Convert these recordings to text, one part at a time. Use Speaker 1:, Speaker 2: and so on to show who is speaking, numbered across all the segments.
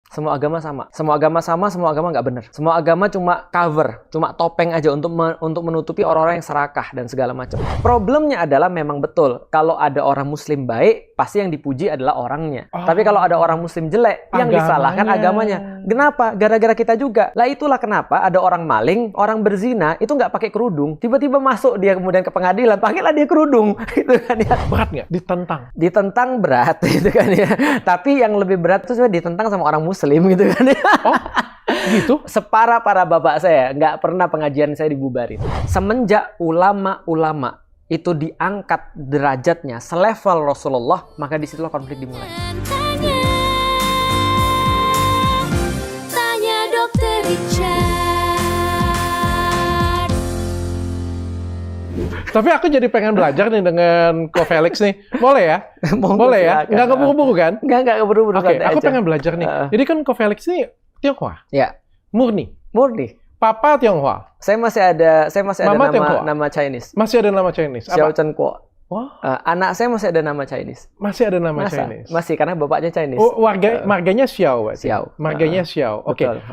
Speaker 1: Semua agama sama. Semua agama sama, semua agama nggak benar. Semua agama cuma cover, cuma topeng aja untuk menutupi orang-orang yang serakah dan segala macam. Problemnya adalah memang betul, kalau ada orang muslim baik, pasti yang dipuji adalah orangnya. Tapi kalau ada orang muslim jelek, yang disalahkan agamanya. Kenapa? Gara-gara kita juga. Lah itulah kenapa ada orang maling, orang berzina, itu nggak pakai kerudung. Tiba-tiba masuk dia kemudian ke pengadilan, pakailah dia kerudung. Gitu kan ya.
Speaker 2: Berat nggak? Ditentang?
Speaker 1: Ditentang berat, gitu kan ya. Tapi yang lebih berat itu sebenarnya ditentang sama orang muslim, gitu kan ya.
Speaker 2: Oh, gitu?
Speaker 1: Separah para bapak saya, nggak pernah pengajian saya dibubarin. Semenjak ulama-ulama itu diangkat derajatnya selevel Rasulullah, maka disitulah konflik dimulai.
Speaker 3: Tanya Dokter Richard.
Speaker 2: Tapi aku jadi pengen belajar nih dengan Ko Felix nih. Boleh ya? Boleh ya? Nggak keburu-buru kan?
Speaker 1: Nggak keburu-buru.
Speaker 2: Oke, aku pengen belajar nih. Jadi kan Ko Felix nih Tionghoa?
Speaker 1: Ya.
Speaker 2: Murni?
Speaker 1: Murni.
Speaker 2: Papa Tionghoa?
Speaker 1: Saya masih ada
Speaker 2: Mama
Speaker 1: nama Chinese.
Speaker 2: Masih ada nama Chinese?
Speaker 1: Xiao Chen Kuo.
Speaker 2: Wah.
Speaker 1: Anak saya masih ada nama Chinese.
Speaker 2: Masih ada nama Chinese?
Speaker 1: Masih, karena bapaknya Chinese.
Speaker 2: Oh, marganya Xiao berarti?
Speaker 1: Xiao.
Speaker 2: Marganya Xiao. Oke.
Speaker 1: Betul.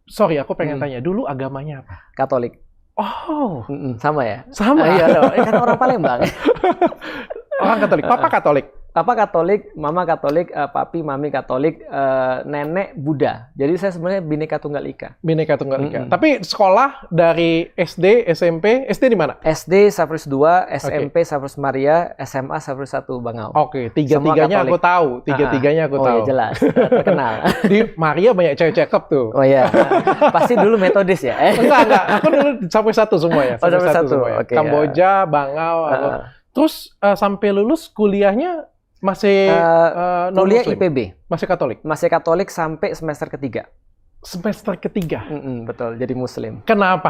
Speaker 2: Sorry, aku pengen tanya. Dulu agamanya apa?
Speaker 1: Katolik.
Speaker 2: Oh.
Speaker 1: Sama ya?
Speaker 2: Sama?
Speaker 1: Iya dong. Kan orang Palembang.
Speaker 2: Orang Katolik. Papa Katolik?
Speaker 1: Papa Katolik, Mama Katolik, Papi, Mami Katolik, Nenek Buddha. Jadi saya sebenarnya Bhinneka Tunggal Ika.
Speaker 2: Bhinneka Tunggal Ika. Tapi sekolah dari SD, SMP, SD di mana?
Speaker 1: SD Saprus 2, SMP Saprus Maria, SMA Saprus 1 Bangau.
Speaker 2: Oke, tiga-tiganya aku tahu. Tiga-tiganya aku tahu.
Speaker 1: Oh ya jelas, terkenal.
Speaker 2: Di Maria banyak cewek cakep tuh.
Speaker 1: Oh iya, pasti dulu metodis ya?
Speaker 2: Enggak. Aku dulu Saprus 1 semua ya.
Speaker 1: Oh, Saprus 1.
Speaker 2: Semua ya.
Speaker 1: Okay,
Speaker 2: Kamboja, Bangau. Terus sampai lulus kuliahnya masih
Speaker 1: kuliah
Speaker 2: non-muslim?
Speaker 1: IPB.
Speaker 2: Masih Katolik?
Speaker 1: Masih Katolik sampai semester ketiga.
Speaker 2: Semester ketiga?
Speaker 1: Betul, jadi Muslim.
Speaker 2: Kenapa?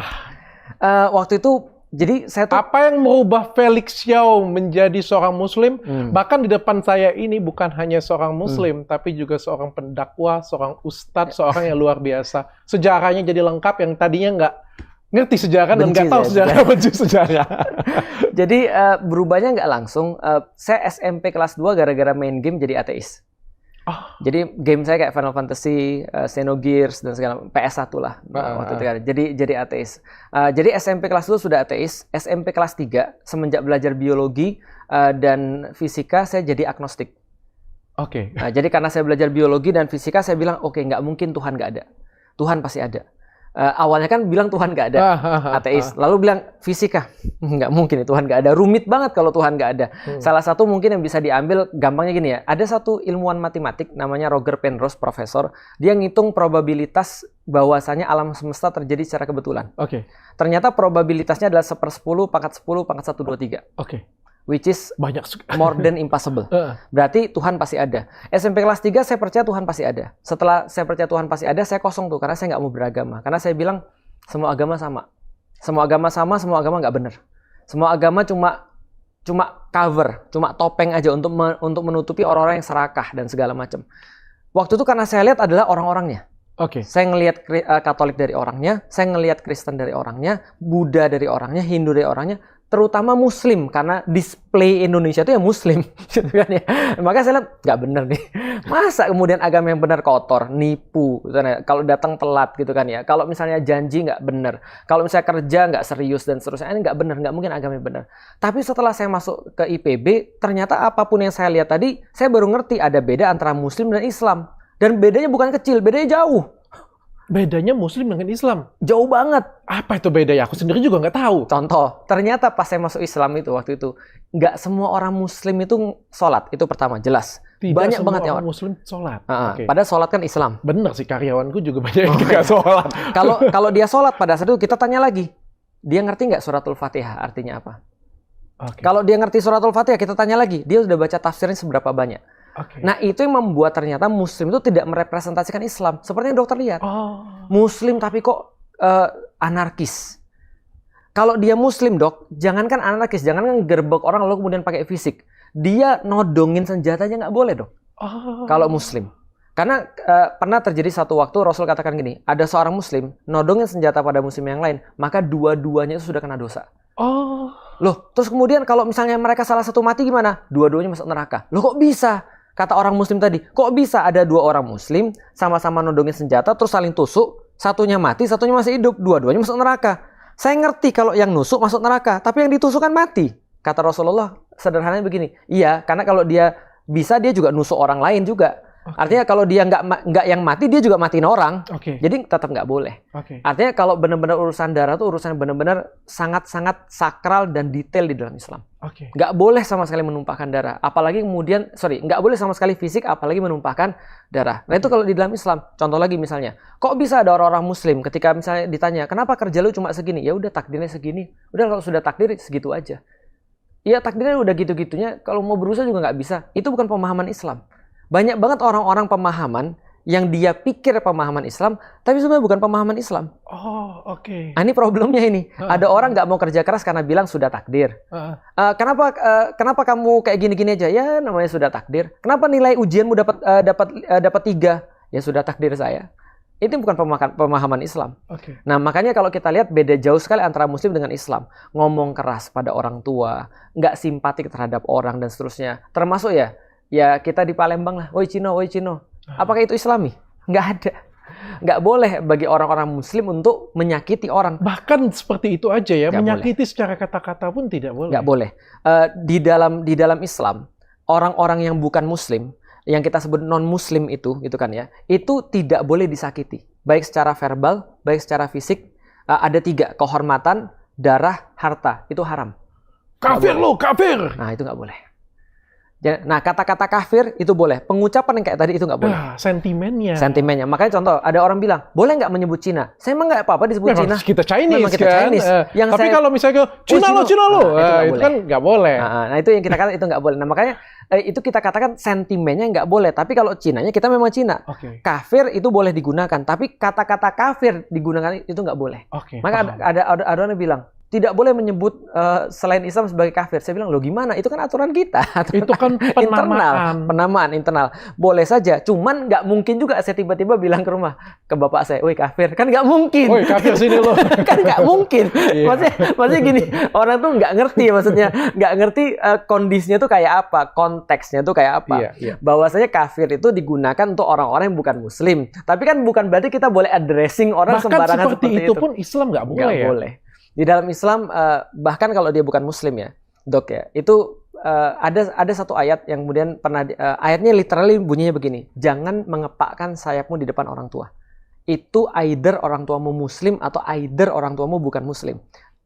Speaker 1: Waktu itu, jadi saya tuh...
Speaker 2: Apa yang merubah Felix Xiao menjadi seorang Muslim? Bahkan di depan saya ini bukan hanya seorang Muslim, tapi juga seorang pendakwah, seorang ustadz, seorang yang luar biasa. Sejarahnya jadi lengkap, yang tadinya nggak ngerti sejarah dan nggak tahu sejarah, benci sejarah.
Speaker 1: Jadi berubahnya nggak langsung. Saya SMP kelas 2 gara-gara main game jadi ateis. Jadi game saya kayak Final Fantasy, Xenogears dan segala PS1 lah waktu itu kan. Jadi ateis. Jadi SMP kelas 2 sudah ateis. SMP kelas 3 semenjak belajar biologi dan fisika saya jadi agnostik.
Speaker 2: Oke.
Speaker 1: Nah, jadi karena saya belajar biologi dan fisika saya bilang oke, nggak mungkin Tuhan nggak ada. Tuhan pasti ada. Awalnya kan bilang Tuhan nggak ada, ateis. Lalu bilang fisika, nggak mungkin Tuhan nggak ada. Rumit banget kalau Tuhan nggak ada. Salah satu mungkin yang bisa diambil gampangnya gini ya. Ada satu ilmuwan matematik namanya Roger Penrose, profesor. Dia ngitung probabilitas bahwasanya alam semesta terjadi secara kebetulan.
Speaker 2: Oke.
Speaker 1: Ternyata probabilitasnya adalah 1/10 pangkat 10 pangkat 123.
Speaker 2: Oke.
Speaker 1: Which is
Speaker 2: banyak
Speaker 1: more than impossible. Berarti Tuhan pasti ada. SMP kelas 3 saya percaya Tuhan pasti ada. Setelah saya percaya Tuhan pasti ada, saya kosong tuh karena saya nggak mau beragama. Karena saya bilang semua agama sama. Semua agama sama, semua agama nggak benar. Semua agama cuma cover, cuma topeng aja untuk menutupi orang-orang yang serakah dan segala macam. Waktu itu karena saya lihat adalah orang-orangnya.
Speaker 2: Oke.
Speaker 1: Saya ngelihat Katolik dari orangnya, saya ngelihat Kristen dari orangnya, Buddha dari orangnya, Hindu dari orangnya, terutama Muslim, karena display Indonesia itu ya Muslim, gitu kan ya. Maka saya lihat nggak bener nih. Masa kemudian agama yang benar kotor, nipu, gitu kan ya. Kalau datang telat, gitu kan ya. Kalau misalnya janji nggak bener, kalau misalnya kerja nggak serius dan seterusnya, ini nggak bener, nggak mungkin agama yang benar. Tapi setelah saya masuk ke IPB, ternyata apapun yang saya lihat tadi, saya baru ngerti ada beda antara Muslim dan Islam. Dan bedanya bukan kecil, bedanya jauh.
Speaker 2: Bedanya Muslim dengan Islam?
Speaker 1: Jauh banget.
Speaker 2: Apa itu bedanya? Aku sendiri juga nggak tahu.
Speaker 1: Contoh, ternyata pas saya masuk Islam itu waktu itu, nggak semua orang Muslim itu sholat. Itu pertama, jelas.
Speaker 2: Tidak
Speaker 1: banyak
Speaker 2: semua
Speaker 1: banget yang
Speaker 2: orang Muslim sholat.
Speaker 1: Okay. Padahal sholat kan Islam.
Speaker 2: Bener sih, karyawanku juga banyak yang nggak sholat.
Speaker 1: Kalau dia sholat pada saat itu, kita tanya lagi. Dia ngerti nggak suratul Fatihah artinya apa? Okay. Kalau dia ngerti suratul Fatihah, kita tanya lagi. Dia sudah baca tafsirnya seberapa banyak? Okay. Nah, itu yang membuat ternyata Muslim itu tidak merepresentasikan Islam. Seperti yang dokter lihat. Muslim tapi kok anarkis. Kalau dia Muslim, dok, jangankan anarkis, jangankan gerbek orang lalu kemudian pakai fisik. Dia nodongin senjatanya nggak boleh, dok. Kalau Muslim. Karena pernah terjadi satu waktu Rasul katakan gini, ada seorang Muslim nodongin senjata pada Muslim yang lain, maka dua-duanya itu sudah kena dosa. Loh, terus kemudian kalau misalnya mereka salah satu mati gimana? Dua-duanya masuk neraka. Loh, kok bisa? Kata orang muslim tadi, kok bisa ada 2 orang muslim sama-sama nodongin senjata terus saling tusuk, satunya mati, satunya masih hidup, dua-duanya masuk neraka. Saya ngerti kalau yang nusuk masuk neraka, tapi yang ditusuk kan mati. Kata Rasulullah sederhananya begini, iya, karena kalau dia bisa dia juga nusuk orang lain juga. Artinya kalau dia nggak yang mati, dia juga matiin orang. Jadi tetap nggak boleh. Artinya kalau benar-benar urusan darah tuh urusan benar-benar sangat-sangat sakral dan detail di dalam Islam. Nggak boleh sama sekali menumpahkan darah. Apalagi kemudian, nggak boleh sama sekali fisik, apalagi menumpahkan darah. Nah itu kalau di dalam Islam. Contoh lagi misalnya, kok bisa ada orang-orang Muslim ketika misalnya ditanya, kenapa kerja lu cuma segini? Ya udah takdirnya segini. Udah kalau sudah takdir segitu aja. Iya takdirnya udah gitu-gitunya. Kalau mau berusaha juga nggak bisa. Itu bukan pemahaman Islam. Banyak banget orang-orang pemahaman yang dia pikir pemahaman Islam, tapi sebenarnya bukan pemahaman Islam. Nah, ini problemnya ini. Ada orang nggak mau kerja keras karena bilang sudah takdir. Kenapa kamu kayak gini-gini aja? Ya namanya sudah takdir. Kenapa nilai ujianmu dapat 3? Ya sudah takdir saya. Itu bukan pemahaman Islam. Nah makanya kalau kita lihat beda jauh sekali antara Muslim dengan Islam. Ngomong keras pada orang tua, nggak simpatik terhadap orang dan seterusnya. Termasuk ya kita di Palembang lah, woi Cino. Apakah itu Islami? Nggak ada. Nggak boleh bagi orang-orang Muslim untuk menyakiti orang.
Speaker 2: Bahkan seperti itu aja ya, nggak menyakiti boleh. Secara kata-kata pun tidak boleh.
Speaker 1: Nggak boleh. Di dalam Islam, orang-orang yang bukan Muslim, yang kita sebut non-Muslim itu kan ya, itu tidak boleh disakiti. Baik secara verbal, baik secara fisik. Ada 3, kehormatan, darah, harta. Itu haram.
Speaker 2: Kafir lo, kafir!
Speaker 1: Nah itu nggak boleh. Nah, kata-kata kafir itu boleh. Pengucapan yang kayak tadi itu nggak boleh. Sentimennya. Makanya contoh, ada orang bilang, boleh nggak menyebut Cina? Saya emang nggak apa-apa disebut Cina.
Speaker 2: Kita Chinese kan. Tapi kalau misalnya Cina lo, itu kan nggak boleh.
Speaker 1: Nah, itu yang kita katakan itu nggak boleh. Nah, makanya itu kita katakan sentimennya nggak boleh. Tapi kalau Cinanya, kita memang Cina. Kafir itu boleh digunakan. Tapi kata-kata kafir digunakan itu nggak boleh. Maka ada orang yang bilang, tidak boleh menyebut selain Islam sebagai kafir. Saya bilang, loh gimana? Itu kan aturan kita.
Speaker 2: Itu kan
Speaker 1: penamaan internal. Boleh saja. Cuman nggak mungkin juga saya tiba-tiba bilang ke rumah, ke bapak saya, woi kafir. Kan nggak mungkin.
Speaker 2: Woi kafir sini lo.
Speaker 1: Kan nggak mungkin. Maksudnya gini, orang tuh nggak ngerti. Maksudnya nggak ngerti kondisinya tuh kayak apa. Konteksnya tuh kayak apa. Bahwasanya kafir itu digunakan untuk orang-orang yang bukan Muslim. Tapi kan bukan berarti kita boleh addressing orang sembarangan seperti itu.
Speaker 2: Bahkan seperti itu pun Islam nggak boleh
Speaker 1: ya? Nggak boleh. Di dalam Islam, bahkan kalau dia bukan Muslim ya, Dok ya, itu ada satu ayat yang kemudian pernah, ayatnya literally bunyinya begini, jangan mengepakkan sayapmu di depan orang tua. Itu either orang tuamu Muslim atau either orang tuamu bukan Muslim.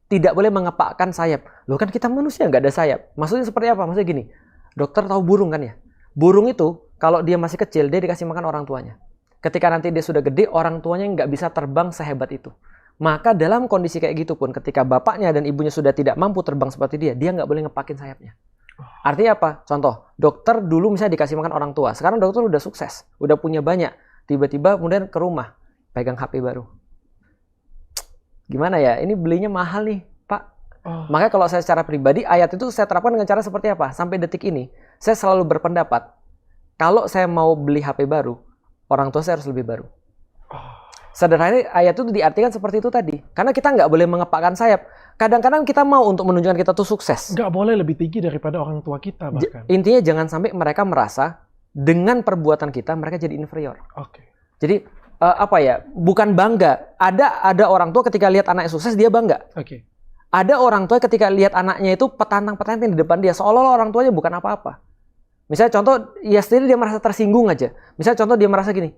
Speaker 1: Tidak boleh mengepakkan sayap. Loh kan kita manusia nggak ada sayap. Maksudnya seperti apa? Maksudnya gini, dokter tahu burung kan ya? Burung itu kalau dia masih kecil, dia dikasih makan orang tuanya. Ketika nanti dia sudah gede, orang tuanya nggak bisa terbang sehebat itu. Maka dalam kondisi kayak gitu pun, ketika bapaknya dan ibunya sudah tidak mampu terbang seperti dia nggak boleh ngepakin sayapnya. Artinya apa? Contoh, dokter dulu misalnya dikasih makan orang tua. Sekarang dokter udah sukses, udah punya banyak. Tiba-tiba kemudian ke rumah, pegang HP baru. Gimana ya? Ini belinya mahal nih, Pak. Makanya kalau saya secara pribadi, ayat itu saya terapkan dengan cara seperti apa? Sampai detik ini, saya selalu berpendapat, kalau saya mau beli HP baru, orang tua saya harus lebih baru. Sederhananya ayat itu diartikan seperti itu tadi. Karena kita nggak boleh mengepakkan sayap. Kadang-kadang kita mau untuk menunjukkan kita tuh sukses.
Speaker 2: Nggak boleh lebih tinggi daripada orang tua kita bahkan.
Speaker 1: Intinya jangan sampai mereka merasa dengan perbuatan kita mereka jadi inferior. Jadi bukan bangga. Ada orang tua ketika lihat anaknya sukses dia bangga. Ada orang tua ketika lihat anaknya itu petantang-petantang di depan dia seolah-olah orang tuanya bukan apa-apa. Misalnya contoh, ya sendiri dia merasa tersinggung aja. Misalnya contoh dia merasa gini,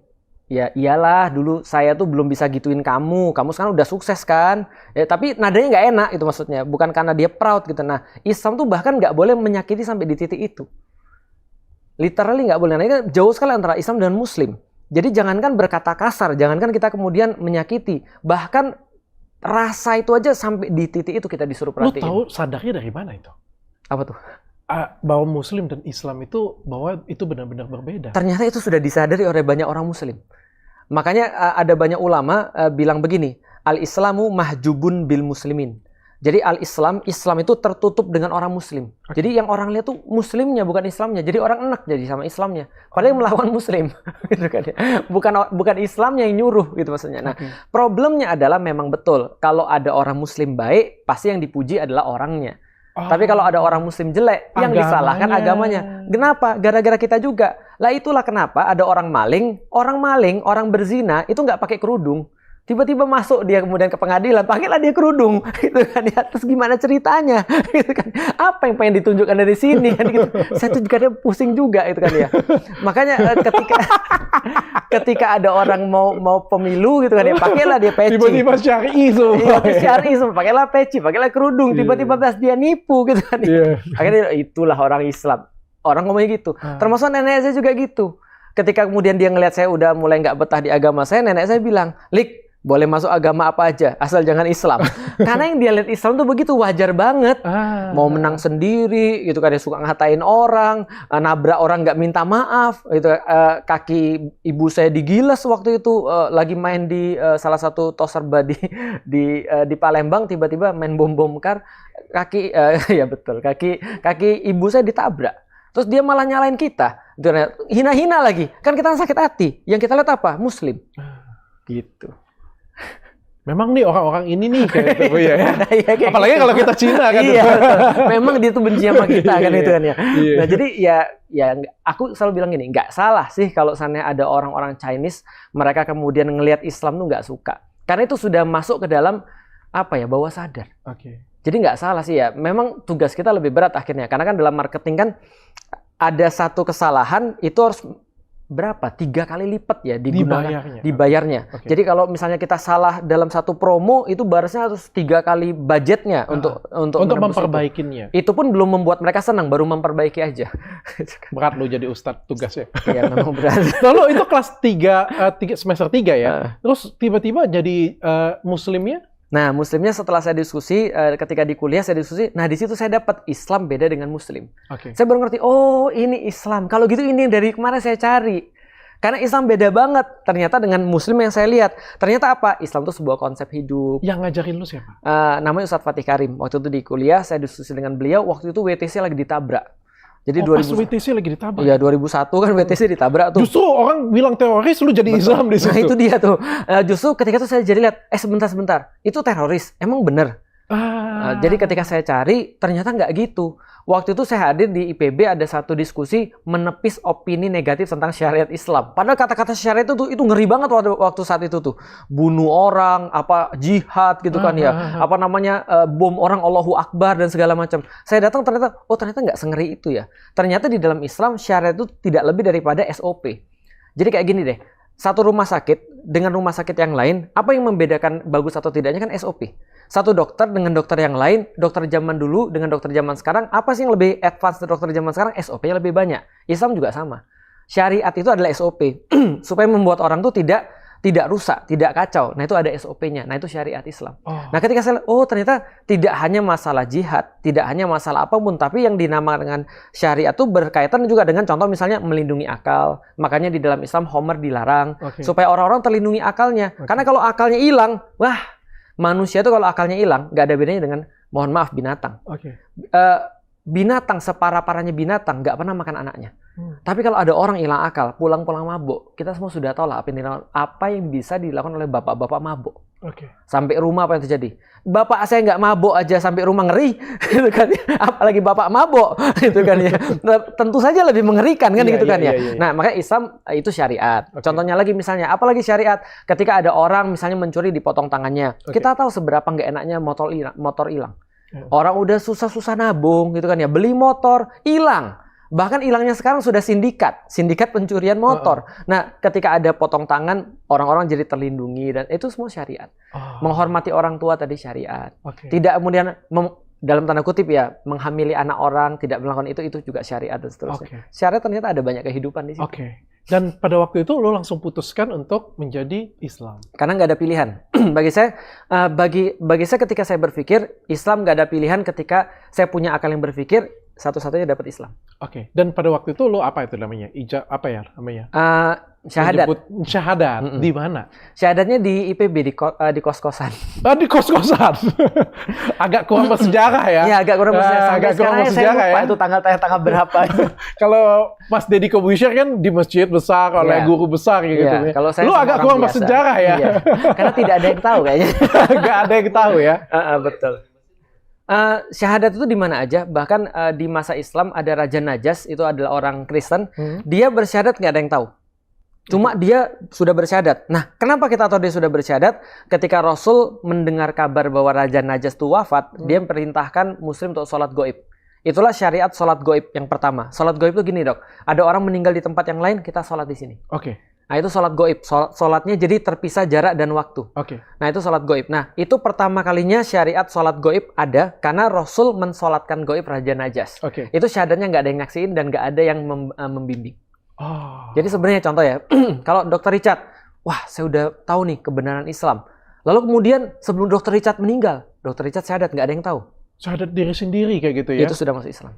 Speaker 1: ya iyalah dulu saya tuh belum bisa gituin kamu sekarang udah sukses kan. Ya, tapi nadanya nggak enak itu maksudnya. Bukan karena dia proud gitu. Nah Islam tuh bahkan nggak boleh menyakiti sampai di titik itu. Literally nggak boleh. Nah ini jauh sekali antara Islam dan Muslim. Jadi jangankan berkata kasar, jangankan kita kemudian menyakiti. Bahkan rasa itu aja sampai di titik itu kita disuruh perhatiin.
Speaker 2: Lu tahu sadarnya dari mana itu?
Speaker 1: Apa tuh?
Speaker 2: Bahwa Muslim dan Islam itu bahwa itu benar-benar berbeda.
Speaker 1: Ternyata itu sudah disadari oleh banyak orang Muslim. Makanya ada banyak ulama bilang begini, al-Islamu mahjubun bil muslimin. Jadi Islam itu tertutup dengan orang Muslim. Jadi yang orang lihat tuh Muslimnya bukan Islamnya. Jadi orang enak jadi sama Islamnya. Padahal yang melawan Muslim, gitu kan ya. Bukan Islamnya yang nyuruh gitu maksudnya. Nah, problemnya adalah memang betul kalau ada orang Muslim baik, pasti yang dipuji adalah orangnya. Tapi kalau ada orang muslim jelek, yang disalahkan agamanya. Kenapa? Gara-gara kita juga. Lah itulah kenapa ada orang maling, orang berzina itu nggak pakai kerudung. Tiba-tiba masuk dia kemudian ke pengadilan, pakailah dia kerudung, gitu kan ya. Terus gimana ceritanya, gitu kan? Apa yang pengen ditunjukkan dari sini, kan gitu. Saya tuh juga pusing juga, itu kan ya. Makanya ketika ada orang mau pemilu, gitu kan ya, pakailah dia peci.
Speaker 2: Tiba-tiba syar'i semua.
Speaker 1: Iya, syar'i semua, pakailah peci, pakailah kerudung. Tiba-tiba pas dia nipu, gitu kan. Akhirnya itulah orang Islam. Orang ngomongnya gitu. Termasuk nenek saya juga gitu. Ketika kemudian dia ngelihat saya udah mulai nggak betah di agama saya, nenek saya bilang, "Lik, boleh masuk agama apa aja, asal jangan Islam." Karena yang dia lihat Islam tuh begitu wajar banget. Mau menang sendiri, gitu kan, dia suka ngatain orang, nabrak orang nggak minta maaf. Gitu, kaki ibu saya digilas waktu itu lagi main di salah satu tos serba di Palembang, tiba-tiba main bom kar, kaki ya betul, kaki ibu saya ditabrak. Terus dia malah nyalain kita, hina-hina lagi. Kan kita sakit hati. Yang kita lihat apa? Muslim. Gitu.
Speaker 2: Memang nih orang-orang ini nih kayak gitu ya. Apalagi gitu. Kalau kita Cina kan.
Speaker 1: Iya, memang dia tuh benci sama kita kan itu kan ya. Nah, jadi ya aku selalu bilang gini, nggak salah sih kalau seandainya ada orang-orang Chinese mereka kemudian ngelihat Islam tuh nggak suka. Karena itu sudah masuk ke dalam bawah sadar. Jadi nggak salah sih ya. Memang tugas kita lebih berat akhirnya. Karena kan dalam marketing kan ada satu kesalahan itu harus berapa? 3 kali lipat ya dibayarnya. Jadi kalau misalnya kita salah dalam satu promo itu harusnya harus 3 kali budgetnya untuk
Speaker 2: memperbaikinya.
Speaker 1: Itu pun belum membuat mereka senang, baru memperbaiki aja.
Speaker 2: Berat lo jadi ustadz tugasnya.
Speaker 1: Iya, memang berat.
Speaker 2: Lalu itu kelas 3 semester 3 ya. Terus tiba-tiba jadi muslimnya?
Speaker 1: Nah, muslimnya setelah saya diskusi, ketika di kuliah saya diskusi, nah di situ saya dapat Islam beda dengan muslim. Saya baru ngerti, oh ini Islam. Kalau gitu ini dari kemarin saya cari. Karena Islam beda banget ternyata dengan muslim yang saya lihat. Ternyata apa? Islam itu sebuah konsep hidup.
Speaker 2: Yang ngajarin lu siapa?
Speaker 1: Namanya Ustadz Fatih Karim. Waktu itu di kuliah, saya diskusi dengan beliau, waktu itu WTC lagi ditabrak. Jadi
Speaker 2: pas WTC lagi ditabrak?
Speaker 1: Iya, 2001 kan WTC ditabrak tuh.
Speaker 2: Justru orang bilang teroris, lu jadi Islam di situ.
Speaker 1: Nah itu dia tuh. Justru ketika itu saya jadi lihat, sebentar. Itu teroris, emang bener? Jadi ketika saya cari, ternyata nggak gitu. Waktu itu saya hadir di IPB, ada satu diskusi menepis opini negatif tentang syariat Islam. Padahal kata-kata syariat itu ngeri banget waktu saat itu tuh. Bunuh orang, jihad gitu kan ya. Bom orang, Allahu Akbar dan segala macam. Saya datang ternyata nggak sengeri itu ya. Ternyata di dalam Islam syariat itu tidak lebih daripada SOP. Jadi kayak gini deh. Satu rumah sakit dengan rumah sakit yang lain, apa yang membedakan bagus atau tidaknya kan SOP. Satu dokter dengan dokter yang lain, dokter zaman dulu dengan dokter zaman sekarang, apa sih yang lebih advance dari dokter zaman sekarang? SOP-nya lebih banyak. Islam juga sama. Syariat itu adalah SOP. Supaya membuat orang tuh tidak rusak, tidak kacau. Nah itu ada SOP-nya. Nah itu syariat Islam. Nah ketika saya ternyata tidak hanya masalah jihad, tidak hanya masalah apapun, tapi yang dinamakan dengan syariat itu berkaitan juga dengan contoh misalnya melindungi akal. Makanya di dalam Islam homer dilarang supaya orang-orang terlindungi akalnya. Karena kalau akalnya hilang, manusia itu kalau akalnya hilang nggak ada bedanya dengan mohon maaf binatang. Binatang separah-parahnya binatang nggak pernah makan anaknya. Tapi kalau ada orang hilang akal, pulang-pulang mabuk, kita semua sudah tahu lah apa yang bisa dilakukan oleh bapak-bapak mabuk. Sampai rumah apa yang terjadi? Bapak saya nggak mabuk aja sampai rumah ngeri, gitu kan? Apalagi bapak mabuk, gitu kan ya? Tentu saja lebih mengerikan kan, gitu kan ya? Nah makanya Islam itu syariat. Contohnya lagi misalnya, apalagi syariat ketika ada orang misalnya mencuri dipotong tangannya, kita tahu seberapa nggak enaknya motor hilang. Orang udah susah-susah nabung, gitu kan ya? Beli motor hilang. Bahkan hilangnya sekarang sudah sindikat pencurian motor. Nah, ketika ada potong tangan, orang-orang jadi terlindungi dan itu semua syariat. Menghormati orang tua tadi syariat. Tidak kemudian dalam tanda kutip ya menghamili anak orang, tidak melakukan itu juga syariat dan seterusnya. Syariat ternyata ada banyak kehidupan di situ.
Speaker 2: Dan pada waktu itu lo langsung putuskan untuk menjadi Islam.
Speaker 1: Karena nggak ada pilihan. Bagi saya ketika saya berpikir Islam nggak ada pilihan ketika saya punya akal yang berpikir satu-satunya dapat Islam.
Speaker 2: Dan pada waktu itu lo apa itu namanya?
Speaker 1: Syahadat.
Speaker 2: Syahadat. Di mana?
Speaker 1: Syahadatnya di IPB di kos-kosan.
Speaker 2: Di kos-kosan. Agak kurang bersejarah ya.
Speaker 1: Iya, agak kurang bersejarah. Sampai sekarang saya lupa itu tanggal berapa.
Speaker 2: Kalau Mas Deddy Corbuzier kan di masjid besar oleh guru besar gitu.
Speaker 1: Kalau saya
Speaker 2: lu agak kurang bersejarah ya.
Speaker 1: Karena tidak ada yang tahu kayaknya.
Speaker 2: Nggak ada yang tahu ya.
Speaker 1: Betul. Syahadat itu di mana aja, bahkan di masa Islam ada Raja Najas, itu adalah orang Kristen, dia bersyahadat nggak ada yang tahu. Cuma dia sudah bersyahadat. Nah, kenapa kita tahu dia sudah bersyahadat? Ketika Rasul mendengar kabar bahwa Raja Najas itu wafat, dia memerintahkan Muslim untuk sholat goib. Itulah syariat sholat goib yang pertama. Sholat goib itu gini dok, ada orang meninggal di tempat yang lain, kita sholat di sini. Nah itu sholat goib, sholatnya jadi terpisah jarak dan waktu. Nah itu sholat goib. Nah itu pertama kalinya syariat sholat goib ada karena Rasul mensolatkan goib Raja Najas. Itu syahadatnya nggak ada yang ngaksiin dan nggak ada yang membimbing. Jadi sebenarnya contoh ya, kalau Dr. Richard, wah saya udah tahu nih kebenaran Islam. Lalu kemudian sebelum Dr. Richard meninggal, Dr. Richard syahadat nggak ada yang tahu. Syahadat diri sendiri kayak gitu ya? Itu sudah masuk Islam.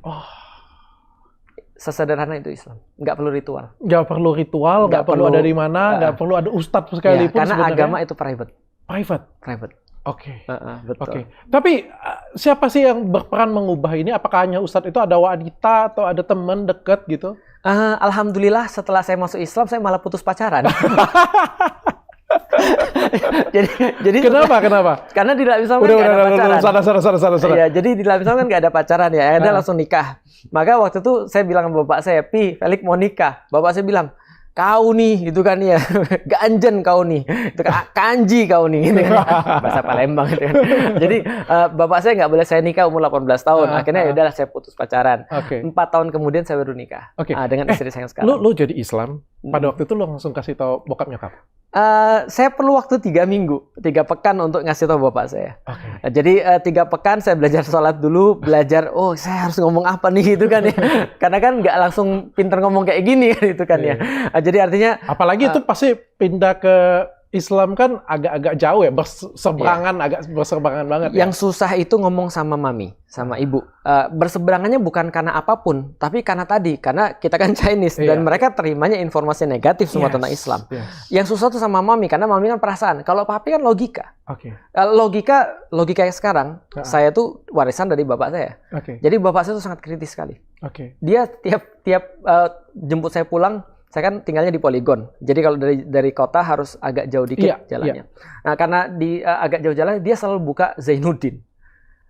Speaker 1: Sesederhana itu Islam, nggak perlu ritual. Nggak perlu ritual, nggak perlu ada di mana, nggak perlu ada ustadz sekalipun. Karena sebenarnya agama itu private. Private. Betul. Tapi siapa sih yang berperan mengubah ini? Apakah hanya ustadz itu, ada wanita atau ada teman dekat gitu? Alhamdulillah setelah saya masuk Islam saya malah putus pacaran. jadi kenapa? Karena di dalam Islam kan nggak ada pacaran. Iya, jadi di dalam Islam kan nggak ada pacaran ya, ada langsung nikah. Maka waktu itu saya bilang ke bapak saya, Felix mau nikah. Bapak saya bilang, kau nih, gitu kan ya, ganjen kau nih, itu kanji kau nih, gitu kan, bahasa Palembang gitu kan. Jadi bapak saya nggak boleh saya nikah umur 18 tahun. Akhirnya ya udahlah saya putus pacaran. 4 tahun kemudian saya baru nikah dengan istri saya sekarang. Lu jadi Islam pada waktu itu lu langsung kasih tahu bokap nyokap? Saya perlu waktu 3 minggu, 3 pekan untuk ngasih tahu bapak saya. Jadi 3 pekan saya belajar sholat dulu, belajar saya harus ngomong apa nih gitu kan ya. Karena kan nggak langsung pinter ngomong kayak gini kan itu kan ya. Jadi artinya apalagi itu pasti pindah ke Islam kan agak-agak jauh ya, agak berseberangan banget. Yang susah itu ngomong sama mami, sama ibu. Berseberangannya bukan karena apapun, tapi karena kita kan Chinese dan mereka terimanya informasi negatif semua tentang Islam. Yang susah tuh sama mami, karena mami kan perasaan. Kalau papi kan logika. Logika yang sekarang, saya tuh warisan dari bapak saya. Jadi bapak saya tuh sangat kritis sekali. Dia tiap jemput saya pulang, saya kan tinggalnya di Polygon. Jadi kalau dari kota harus agak jauh dikit jalannya. Nah, karena agak jauh jalan, dia selalu buka Zainuddin.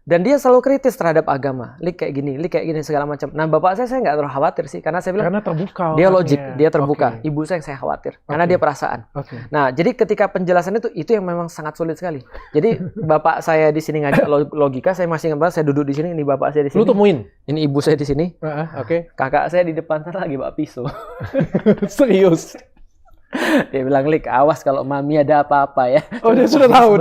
Speaker 1: Dan dia selalu kritis terhadap agama. Lik kayak gini segala macam. Nah, bapak saya nggak terlalu khawatir sih, karena saya bilang karena terbuka. Dia logik, dia terbuka. Ibu saya yang saya khawatir, karena dia perasaan. Nah, jadi ketika penjelasan itu yang memang sangat sulit sekali. Jadi bapak saya di sini ngajak logika, saya masih ngebahas, saya duduk di sini, ini bapak saya di sini. Lu temuin? Ini ibu saya di sini. Kakak saya di depan sana lagi bawa pisau. Serius? Dia bilang, Lik, awas kalau mami ada apa-apa ya. Dia sudah tahu.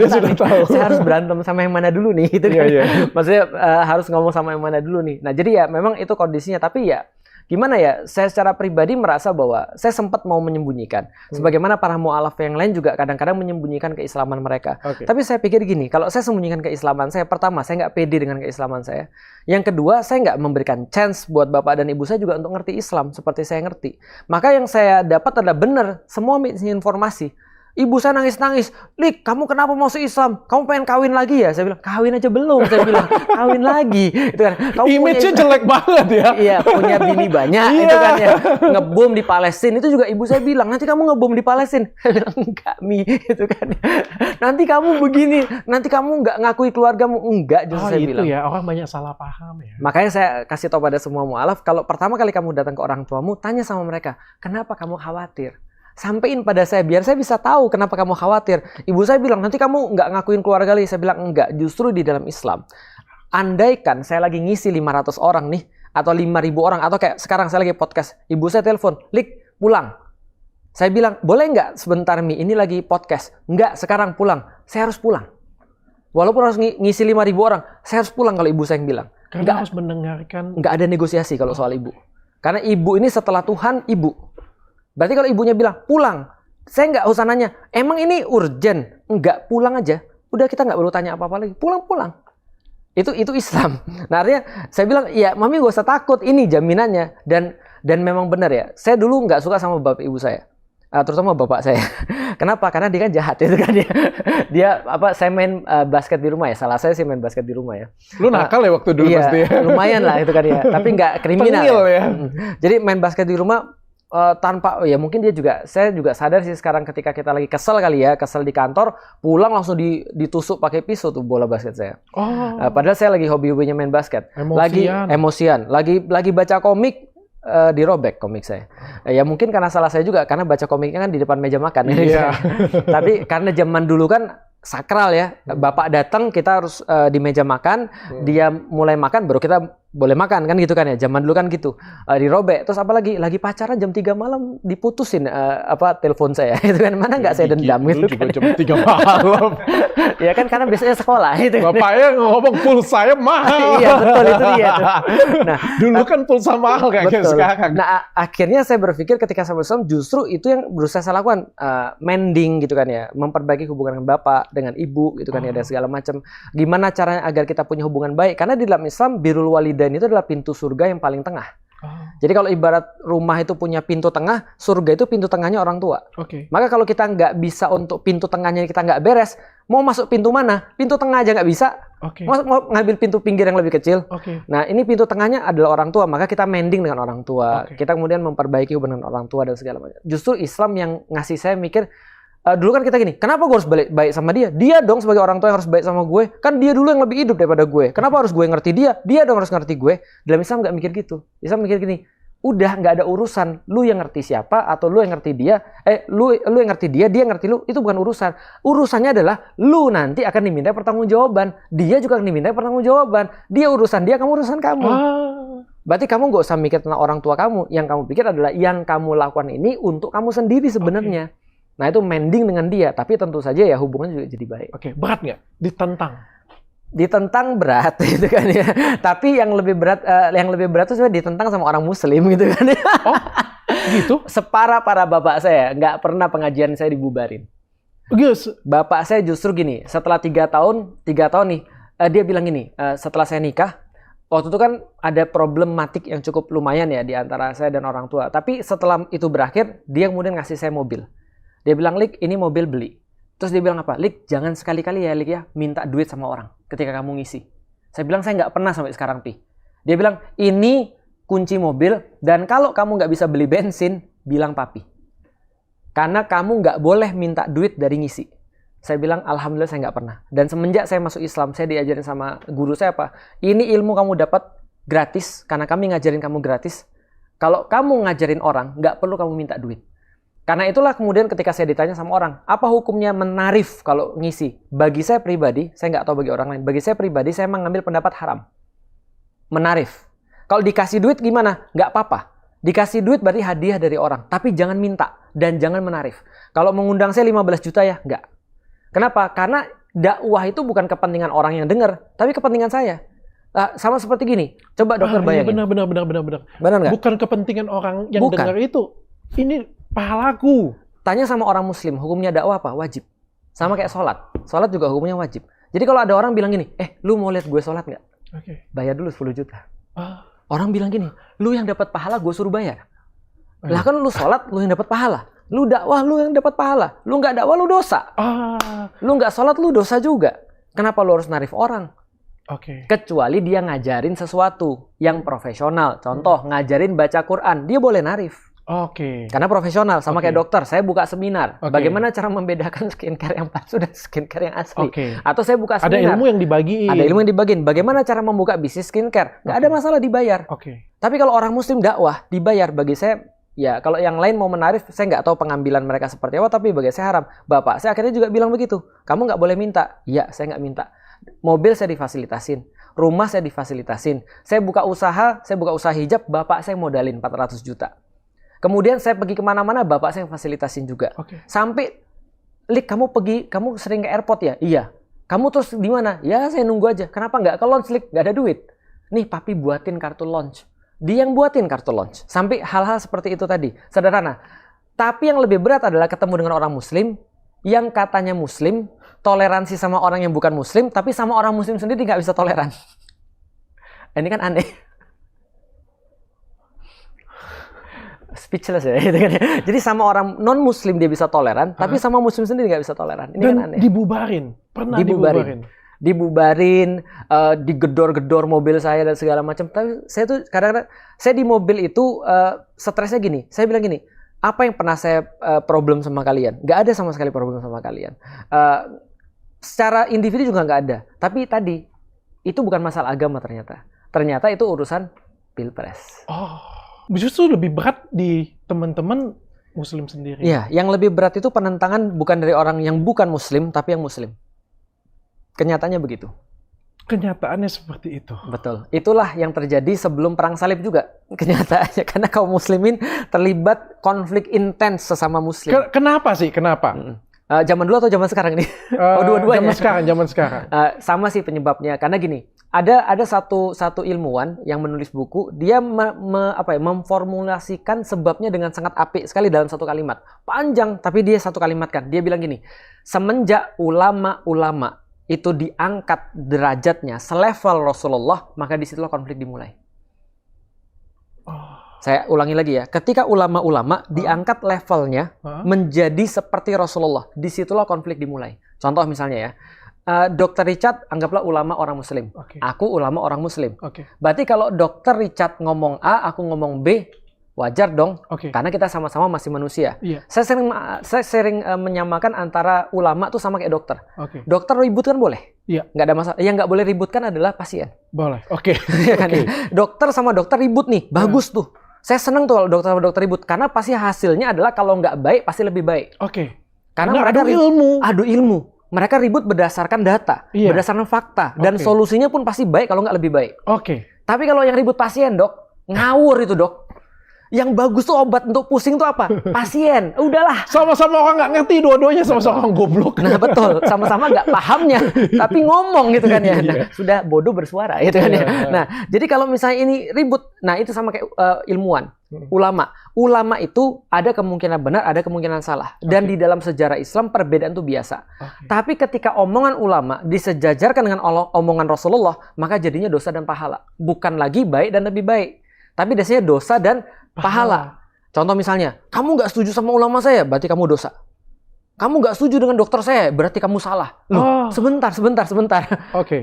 Speaker 1: Saya harus berantem sama yang mana dulu nih, gitu kan. Maksudnya harus ngomong sama yang mana dulu nih. Nah, jadi ya memang itu kondisinya. Tapi ya gimana ya, saya secara pribadi merasa bahwa saya sempat mau menyembunyikan. Sebagaimana para mu'alaf yang lain juga kadang-kadang menyembunyikan keislaman mereka. Tapi saya pikir gini, kalau saya sembunyikan keislaman saya, pertama, saya nggak pede dengan keislaman saya. Yang kedua, saya nggak memberikan chance buat bapak dan ibu saya juga untuk ngerti Islam seperti saya ngerti. Maka yang saya dapat adalah benar, semua informasi. Ibu saya nangis-nangis, Lik, kamu kenapa masuk Islam? Kamu pengen kawin lagi ya? Saya bilang, kawin aja belum. Saya bilang, kawin lagi. Itu kan. Image-nya jelek banget ya. Iya, punya bini banyak. Itu kan ya. Ngebom di Palestina. Itu juga ibu saya bilang, nanti kamu ngebom di Palestina. Saya bilang, enggak, Mi. Itu kan. Nanti kamu begini. Nanti kamu nggak ngakui keluargamu. Enggak, justru saya bilang. Ya, orang banyak salah paham ya. Makanya saya kasih tahu pada semua mu'alaf, kalau pertama kali kamu datang ke orang tuamu, tanya sama mereka, kenapa kamu khawatir? Sampaiin pada saya, biar saya bisa tahu kenapa kamu khawatir. Ibu saya bilang, nanti kamu nggak ngakuin keluarga lagi. Saya bilang, enggak. Justru di dalam Islam, andaikan saya lagi ngisi 500 orang nih, atau 5.000 orang, atau kayak sekarang saya lagi podcast, ibu saya telepon, Lik, pulang. Saya bilang, boleh nggak sebentar, Mi, ini lagi podcast. Enggak, sekarang pulang. Saya harus pulang. Walaupun harus ngisi 5.000 orang, saya harus pulang kalau ibu saya yang bilang. Karena harus mendengarkan. Nggak ada negosiasi kalau soal ibu. Karena ibu ini setelah Tuhan, ibu. Berarti kalau ibunya bilang, pulang. Saya nggak usah nanya, emang ini urgent? Enggak, pulang aja. Udah, kita nggak perlu tanya apa-apa lagi. Pulang. Itu Islam. Nah, artinya saya bilang, ya mami gak usah takut, ini jaminannya. Dan memang benar ya, saya dulu nggak suka sama bapak ibu saya. Terutama bapak saya. Kenapa? Karena dia kan jahat. Itu kan dia saya main basket di rumah ya. Salah saya sih main basket di rumah ya. Lu nakal ya waktu dulu pasti ya? Lumayan lah itu kan ya. Tapi nggak kriminal. Ya. Jadi main basket di rumah, tanpa ya mungkin saya juga sadar sih sekarang ketika kita lagi kesel kali ya, kesel di kantor, pulang langsung ditusuk pakai pisau tuh bola basket saya. Padahal saya lagi hobi-hobinya main basket. Lagi emosian, lagi baca komik, dirobek komik saya. Ya mungkin karena salah saya juga, karena baca komiknya kan di depan meja makan.
Speaker 2: Iya.
Speaker 1: Tapi karena zaman dulu kan sakral ya, bapak datang kita harus di meja makan, dia mulai makan baru kita boleh makan kan gitu kan ya, zaman dulu kan gitu. Dirobek, terus apa lagi pacaran jam 3 malam diputusin telepon saya itu kan, mana nggak saya dendam gitu
Speaker 2: juga
Speaker 1: kan.
Speaker 2: jam 3 malam.
Speaker 1: Ya kan karena biasanya sekolah itu.
Speaker 2: Bapaknya ngomong pulsanya mahal.
Speaker 1: Iya betul, itu dia tuh. Nah,
Speaker 2: dulu kan pulsa mahal kayak sekarang.
Speaker 1: Nah, akhirnya saya berpikir ketika sama Islam justru itu yang berusaha saya lakukan, mending gitu kan ya, memperbaiki hubungan dengan bapak, dengan ibu gitu kan ya, dan segala macam. Gimana caranya agar kita punya hubungan baik? Karena di dalam Islam birrul walidain itu adalah pintu surga yang paling tengah. Jadi kalau ibarat rumah itu punya pintu tengah, surga itu pintu tengahnya orang tua. Maka kalau kita nggak bisa untuk pintu tengahnya kita nggak beres, mau masuk pintu mana? Pintu tengah aja nggak bisa. Mau ngambil pintu pinggir yang lebih kecil. Nah ini pintu tengahnya adalah orang tua, maka kita mending dengan orang tua. Kita kemudian memperbaiki hubungan dengan orang tua dan segala macam. Justru Islam yang ngasih saya mikir, dulu kan kita gini, kenapa gue harus baik sama dia? Dia dong sebagai orang tua yang harus baik sama gue. Kan dia dulu yang lebih hidup daripada gue. Kenapa harus gue ngerti dia? Dia dong harus ngerti gue. Dalam Islam nggak mikir gitu. Islam mikir gini, udah nggak ada urusan lu yang ngerti siapa atau lu yang ngerti dia. Lu yang ngerti dia ngerti lu. Itu bukan urusan. Urusannya adalah lu nanti akan diminta pertanggungjawaban. Dia juga akan diminta pertanggungjawaban. Dia urusan dia, kamu urusan kamu. Berarti kamu nggak usah mikir tentang orang tua kamu. Yang kamu pikir adalah yang kamu lakukan ini untuk kamu sendiri sebenarnya. Nah itu mending dengan dia, tapi tentu saja ya hubungannya juga jadi baik.
Speaker 2: Berat nggak?
Speaker 1: Ditentang berat gitu kan ya. Tapi yang lebih berat itu sebenarnya ditentang sama orang Muslim gitu kan ya.
Speaker 2: Gitu?
Speaker 1: Separah para bapak saya, nggak pernah pengajian saya dibubarin. Bapak saya justru gini, setelah 3 tahun nih, dia bilang gini, setelah saya nikah, waktu itu kan ada problematik yang cukup lumayan ya di antara saya dan orang tua. Tapi setelah itu berakhir, dia kemudian ngasih saya mobil. Dia bilang, Lik, ini mobil beli. Terus dia bilang apa? Lik, jangan sekali-kali ya, Lik ya, minta duit sama orang ketika kamu ngisi. Saya bilang, saya nggak pernah sampai sekarang, Pi. Dia bilang, ini kunci mobil, dan kalau kamu nggak bisa beli bensin, bilang papi. Karena kamu nggak boleh minta duit dari ngisi. Saya bilang, alhamdulillah saya nggak pernah. Dan semenjak saya masuk Islam, saya diajarin sama guru saya apa? Ini ilmu kamu dapat gratis, karena kami ngajarin kamu gratis. Kalau kamu ngajarin orang, nggak perlu kamu minta duit. Karena itulah kemudian ketika saya ditanya sama orang, apa hukumnya menarif kalau ngisi? Bagi saya pribadi, saya nggak tahu bagi orang lain. Bagi saya pribadi, saya mengambil pendapat haram. Menarif. Kalau dikasih duit gimana? Nggak apa-apa. Dikasih duit berarti hadiah dari orang. Tapi jangan minta dan jangan menarif. Kalau mengundang saya 15 juta ya, nggak. Kenapa? Karena dakwah itu bukan kepentingan orang yang dengar, tapi kepentingan saya. Sama seperti gini. Coba dokter bayangin.
Speaker 2: Benar.
Speaker 1: Benar nggak?
Speaker 2: Bukan kepentingan orang yang dengar itu. Ini pahalaku.
Speaker 1: Tanya sama orang Muslim, hukumnya dakwah apa? Wajib. Sama kayak sholat. Sholat juga hukumnya wajib. Jadi kalau ada orang bilang gini, lu mau lihat gue sholat nggak? Bayar dulu 10 juta. Orang bilang gini, lu yang dapat pahala gue suruh bayar. Lah kan lu sholat, lu yang dapat pahala. Lu dakwah, lu yang dapat pahala. Lu nggak dakwah, lu dosa. Lu nggak sholat, lu dosa juga. Kenapa lu harus narif orang? Kecuali dia ngajarin sesuatu yang profesional. Contoh, ngajarin baca Quran. Dia boleh narif. Karena profesional, sama kayak dokter. Saya buka seminar. Bagaimana cara membedakan skincare yang palsu dan skincare yang asli. Atau saya buka seminar.
Speaker 2: Ada ilmu yang dibagiin.
Speaker 1: Ada ilmu yang dibagiin. Bagaimana cara membuka bisnis skincare. Nggak ada masalah dibayar. Tapi kalau orang Muslim dakwah, dibayar. Bagi saya, ya kalau yang lain mau menarif, saya nggak tahu pengambilan mereka seperti apa. Tapi bagi saya haram. Bapak saya akhirnya juga bilang begitu. Kamu nggak boleh minta. Iya, saya nggak minta. Mobil saya difasilitasin. Rumah saya difasilitasin. Saya buka usaha hijab. Bapak saya modalin 400 juta. Kemudian saya pergi kemana-mana, bapak saya fasilitasin juga. Sampai, Lik, kamu sering ke airport ya? Iya. Kamu terus di mana? Ya, saya nunggu aja. Kenapa nggak ke launch, Lik? Nggak ada duit. Nih, papi buatin kartu launch. Dia yang buatin kartu launch. Sampai hal-hal seperti itu tadi. Sederhana. Tapi yang lebih berat adalah ketemu dengan orang Muslim, yang katanya Muslim, toleransi sama orang yang bukan Muslim, tapi sama orang Muslim sendiri nggak bisa toleran. Ini kan aneh. Speechless ya, gitu kan. Jadi sama orang non Muslim dia bisa toleran, tapi sama Muslim sendiri nggak bisa toleran. Ini
Speaker 2: dan
Speaker 1: kan aneh.
Speaker 2: Dibubarin, pernah dibubarin.
Speaker 1: dibubarin, digedor-gedor mobil saya dan segala macam. Tapi saya tuh kadang-kadang saya di mobil itu stresnya gini. Saya bilang gini, apa yang pernah saya problem sama kalian? Nggak ada sama sekali problem sama kalian. Secara individu juga nggak ada. Tapi tadi itu bukan masalah agama ternyata. Ternyata itu urusan pilpres.
Speaker 2: Oh, justru lebih berat di teman-teman Muslim sendiri.
Speaker 1: Iya, yang lebih berat itu penentangan bukan dari orang yang bukan Muslim, tapi yang Muslim. Kenyataannya begitu.
Speaker 2: Kenyataannya seperti itu.
Speaker 1: Betul. Itulah yang terjadi sebelum perang salib juga. Kenyataannya. Karena kaum muslimin terlibat konflik intens sesama muslim.
Speaker 2: Kenapa sih? Kenapa?
Speaker 1: Zaman dulu atau zaman sekarang nih?
Speaker 2: Dua-duanya. Zaman sekarang.
Speaker 1: Sama sih penyebabnya. Karena gini, ada satu ilmuwan yang menulis buku, dia memformulasikan sebabnya dengan sangat apik sekali dalam satu kalimat. Panjang, tapi dia satu kalimat kan. Dia bilang gini, semenjak ulama-ulama itu diangkat derajatnya selevel Rasulullah, maka disitulah konflik dimulai. Saya ulangi lagi ya, ketika ulama-ulama diangkat levelnya menjadi seperti Rasulullah, disitulah konflik dimulai. Contoh misalnya ya, Dr. Richard anggaplah ulama orang Muslim, aku ulama orang Muslim. Berarti kalau Dr. Richard ngomong A, aku ngomong B, wajar dong, karena kita sama-sama masih manusia. Saya sering menyamakan antara ulama tuh sama kayak dokter. Dokter ribut kan boleh, nggak ada masalah. Yang nggak boleh ribut kan adalah pasien.
Speaker 2: Boleh,
Speaker 1: Dokter sama dokter ribut nih, bagus tuh. Saya senang tuh kalau dokter sama dokter ribut, karena pasti hasilnya adalah kalau nggak baik pasti lebih baik. Karena mereka adu ilmu. Mereka ribut berdasarkan data, berdasarkan fakta, dan solusinya pun pasti baik kalau nggak lebih baik. Tapi kalau yang ribut pasien, dok, ngawur itu dok. Yang bagus tuh obat untuk pusing tuh apa? Pasien. Udahlah.
Speaker 2: Sama-sama orang nggak ngerti, dua-duanya sama-sama orang goblok.
Speaker 1: Nah betul, sama-sama nggak pahamnya, tapi ngomong gitu kan ya. Nah, sudah bodoh bersuara gitu kan ya. Nah, jadi kalau misalnya ini ribut, nah itu sama kayak ilmuwan, ulama. Ulama itu ada kemungkinan benar, ada kemungkinan salah. Dan di dalam sejarah Islam perbedaan itu biasa. Tapi ketika omongan ulama disejajarkan dengan omongan Rasulullah, maka jadinya dosa dan pahala. Bukan lagi baik dan lebih baik. Tapi biasanya dosa dan pahala. Contoh misalnya, kamu nggak setuju sama ulama saya, berarti kamu dosa. Kamu nggak setuju dengan dokter saya, berarti kamu salah. Loh, sebentar.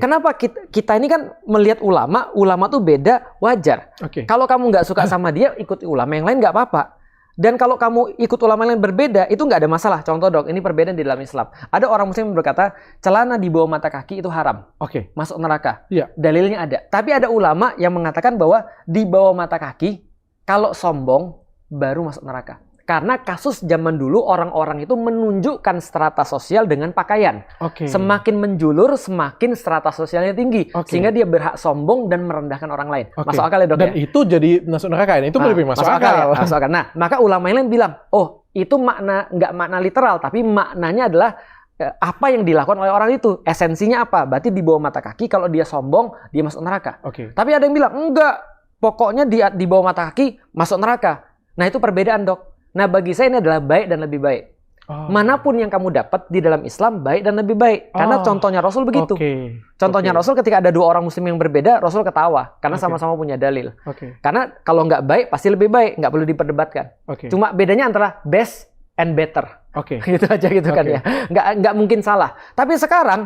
Speaker 1: Kenapa kita ini kan melihat ulama tuh beda, wajar. Kalau kamu nggak suka sama dia, ikuti ulama yang lain nggak apa-apa. Dan kalau kamu ikut ulama yang lain berbeda, itu nggak ada masalah. Contoh dok, ini perbedaan di dalam Islam. Ada orang muslim yang berkata, celana di bawah mata kaki itu haram. Masuk neraka. Dalilnya ada. Tapi ada ulama yang mengatakan bahwa di bawah mata kaki, kalau sombong, baru masuk neraka. Karena kasus zaman dulu orang-orang itu menunjukkan strata sosial dengan pakaian. Semakin menjulur, semakin strata sosialnya tinggi. Sehingga dia berhak sombong dan merendahkan orang lain. Masuk akal ya dok?
Speaker 2: Dan itu jadi masuk neraka. Itu lebih masuk akal.
Speaker 1: Masuk akal. Nah, maka ulama yang lain bilang, oh itu nggak makna literal, tapi maknanya adalah apa yang dilakukan oleh orang itu. Esensinya apa? Berarti di bawah mata kaki, kalau dia sombong, dia masuk neraka. Tapi ada yang bilang, enggak. Pokoknya di bawah mata kaki, masuk neraka. Nah itu perbedaan dok. Nah bagi saya ini adalah baik dan lebih baik. Manapun yang kamu dapat di dalam Islam baik dan lebih baik. Karena contohnya Rasul begitu. Contohnya Rasul ketika ada dua orang muslim yang berbeda, Rasul ketawa. Karena sama-sama punya dalil. Karena kalau nggak baik, pasti lebih baik. Nggak perlu diperdebatkan. Cuma bedanya antara best and better. Gitu aja gitu kan ya. Nggak mungkin salah. Tapi sekarang,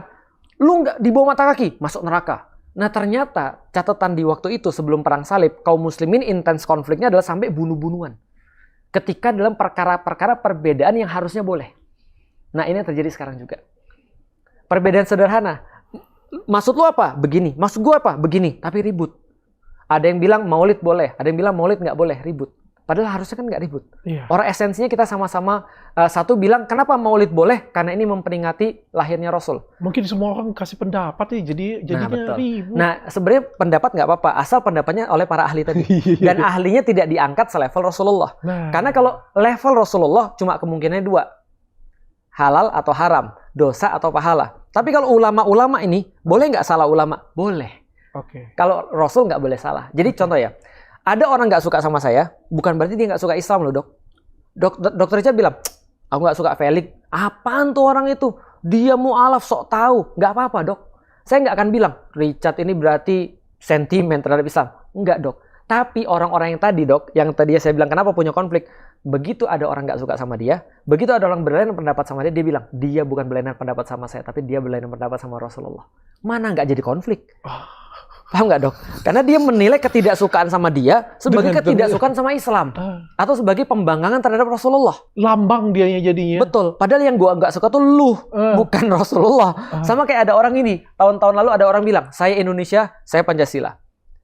Speaker 1: lu nggak di bawah mata kaki, masuk neraka. Nah ternyata catatan di waktu itu sebelum perang salib, kaum muslimin intens konfliknya adalah sampai bunuh-bunuhan. Ketika dalam perkara-perkara perbedaan yang harusnya boleh. Nah ini yang terjadi sekarang juga. Perbedaan sederhana. Maksud lu apa? Begini. Maksud gua apa? Begini. Tapi ribut. Ada yang bilang maulid boleh. Ada yang bilang maulid nggak boleh. Ribut. Padahal harusnya kan nggak ribut. Orang esensinya kita sama-sama satu bilang kenapa maulid boleh? Karena ini memperingati lahirnya Rasul.
Speaker 2: Mungkin semua orang kasih pendapat nih, jadinya ribut.
Speaker 1: Nah sebenarnya pendapat nggak apa-apa, asal pendapatnya oleh para ahli tadi. Dan ahlinya tidak diangkat selevel Rasulullah. Karena kalau level Rasulullah cuma kemungkinannya dua. Halal atau haram, dosa atau pahala. Tapi kalau ulama-ulama ini, boleh nggak salah ulama? Boleh. Kalau Rasul nggak boleh salah. Jadi contoh ya, ada orang nggak suka sama saya, bukan berarti dia nggak suka Islam loh dok. Dokter Richard bilang, aku nggak suka Felix. Apaan tuh orang itu? Dia mu'alaf, sok tahu. Nggak apa-apa dok. Saya nggak akan bilang, Richard ini berarti sentimen terhadap Islam. Enggak dok. Tapi orang-orang yang tadi, Dok, yang tadi saya bilang kenapa punya konflik, begitu ada orang nggak suka sama dia, begitu ada orang berlainan pendapat sama dia, dia bilang, dia bukan berlainan pendapat sama saya, tapi dia berlainan pendapat sama Rasulullah. Mana nggak jadi konflik? Paham nggak, Dok? Karena dia menilai ketidaksukaan sama dia sebagai ketidaksukaan sama Islam. Atau sebagai pembanggangan terhadap Rasulullah.
Speaker 2: Lambang dianya jadinya.
Speaker 1: Betul. Padahal yang gua nggak suka tuh lu, bukan Rasulullah. Sama kayak ada orang ini, tahun-tahun lalu ada orang bilang, saya Indonesia, saya Pancasila.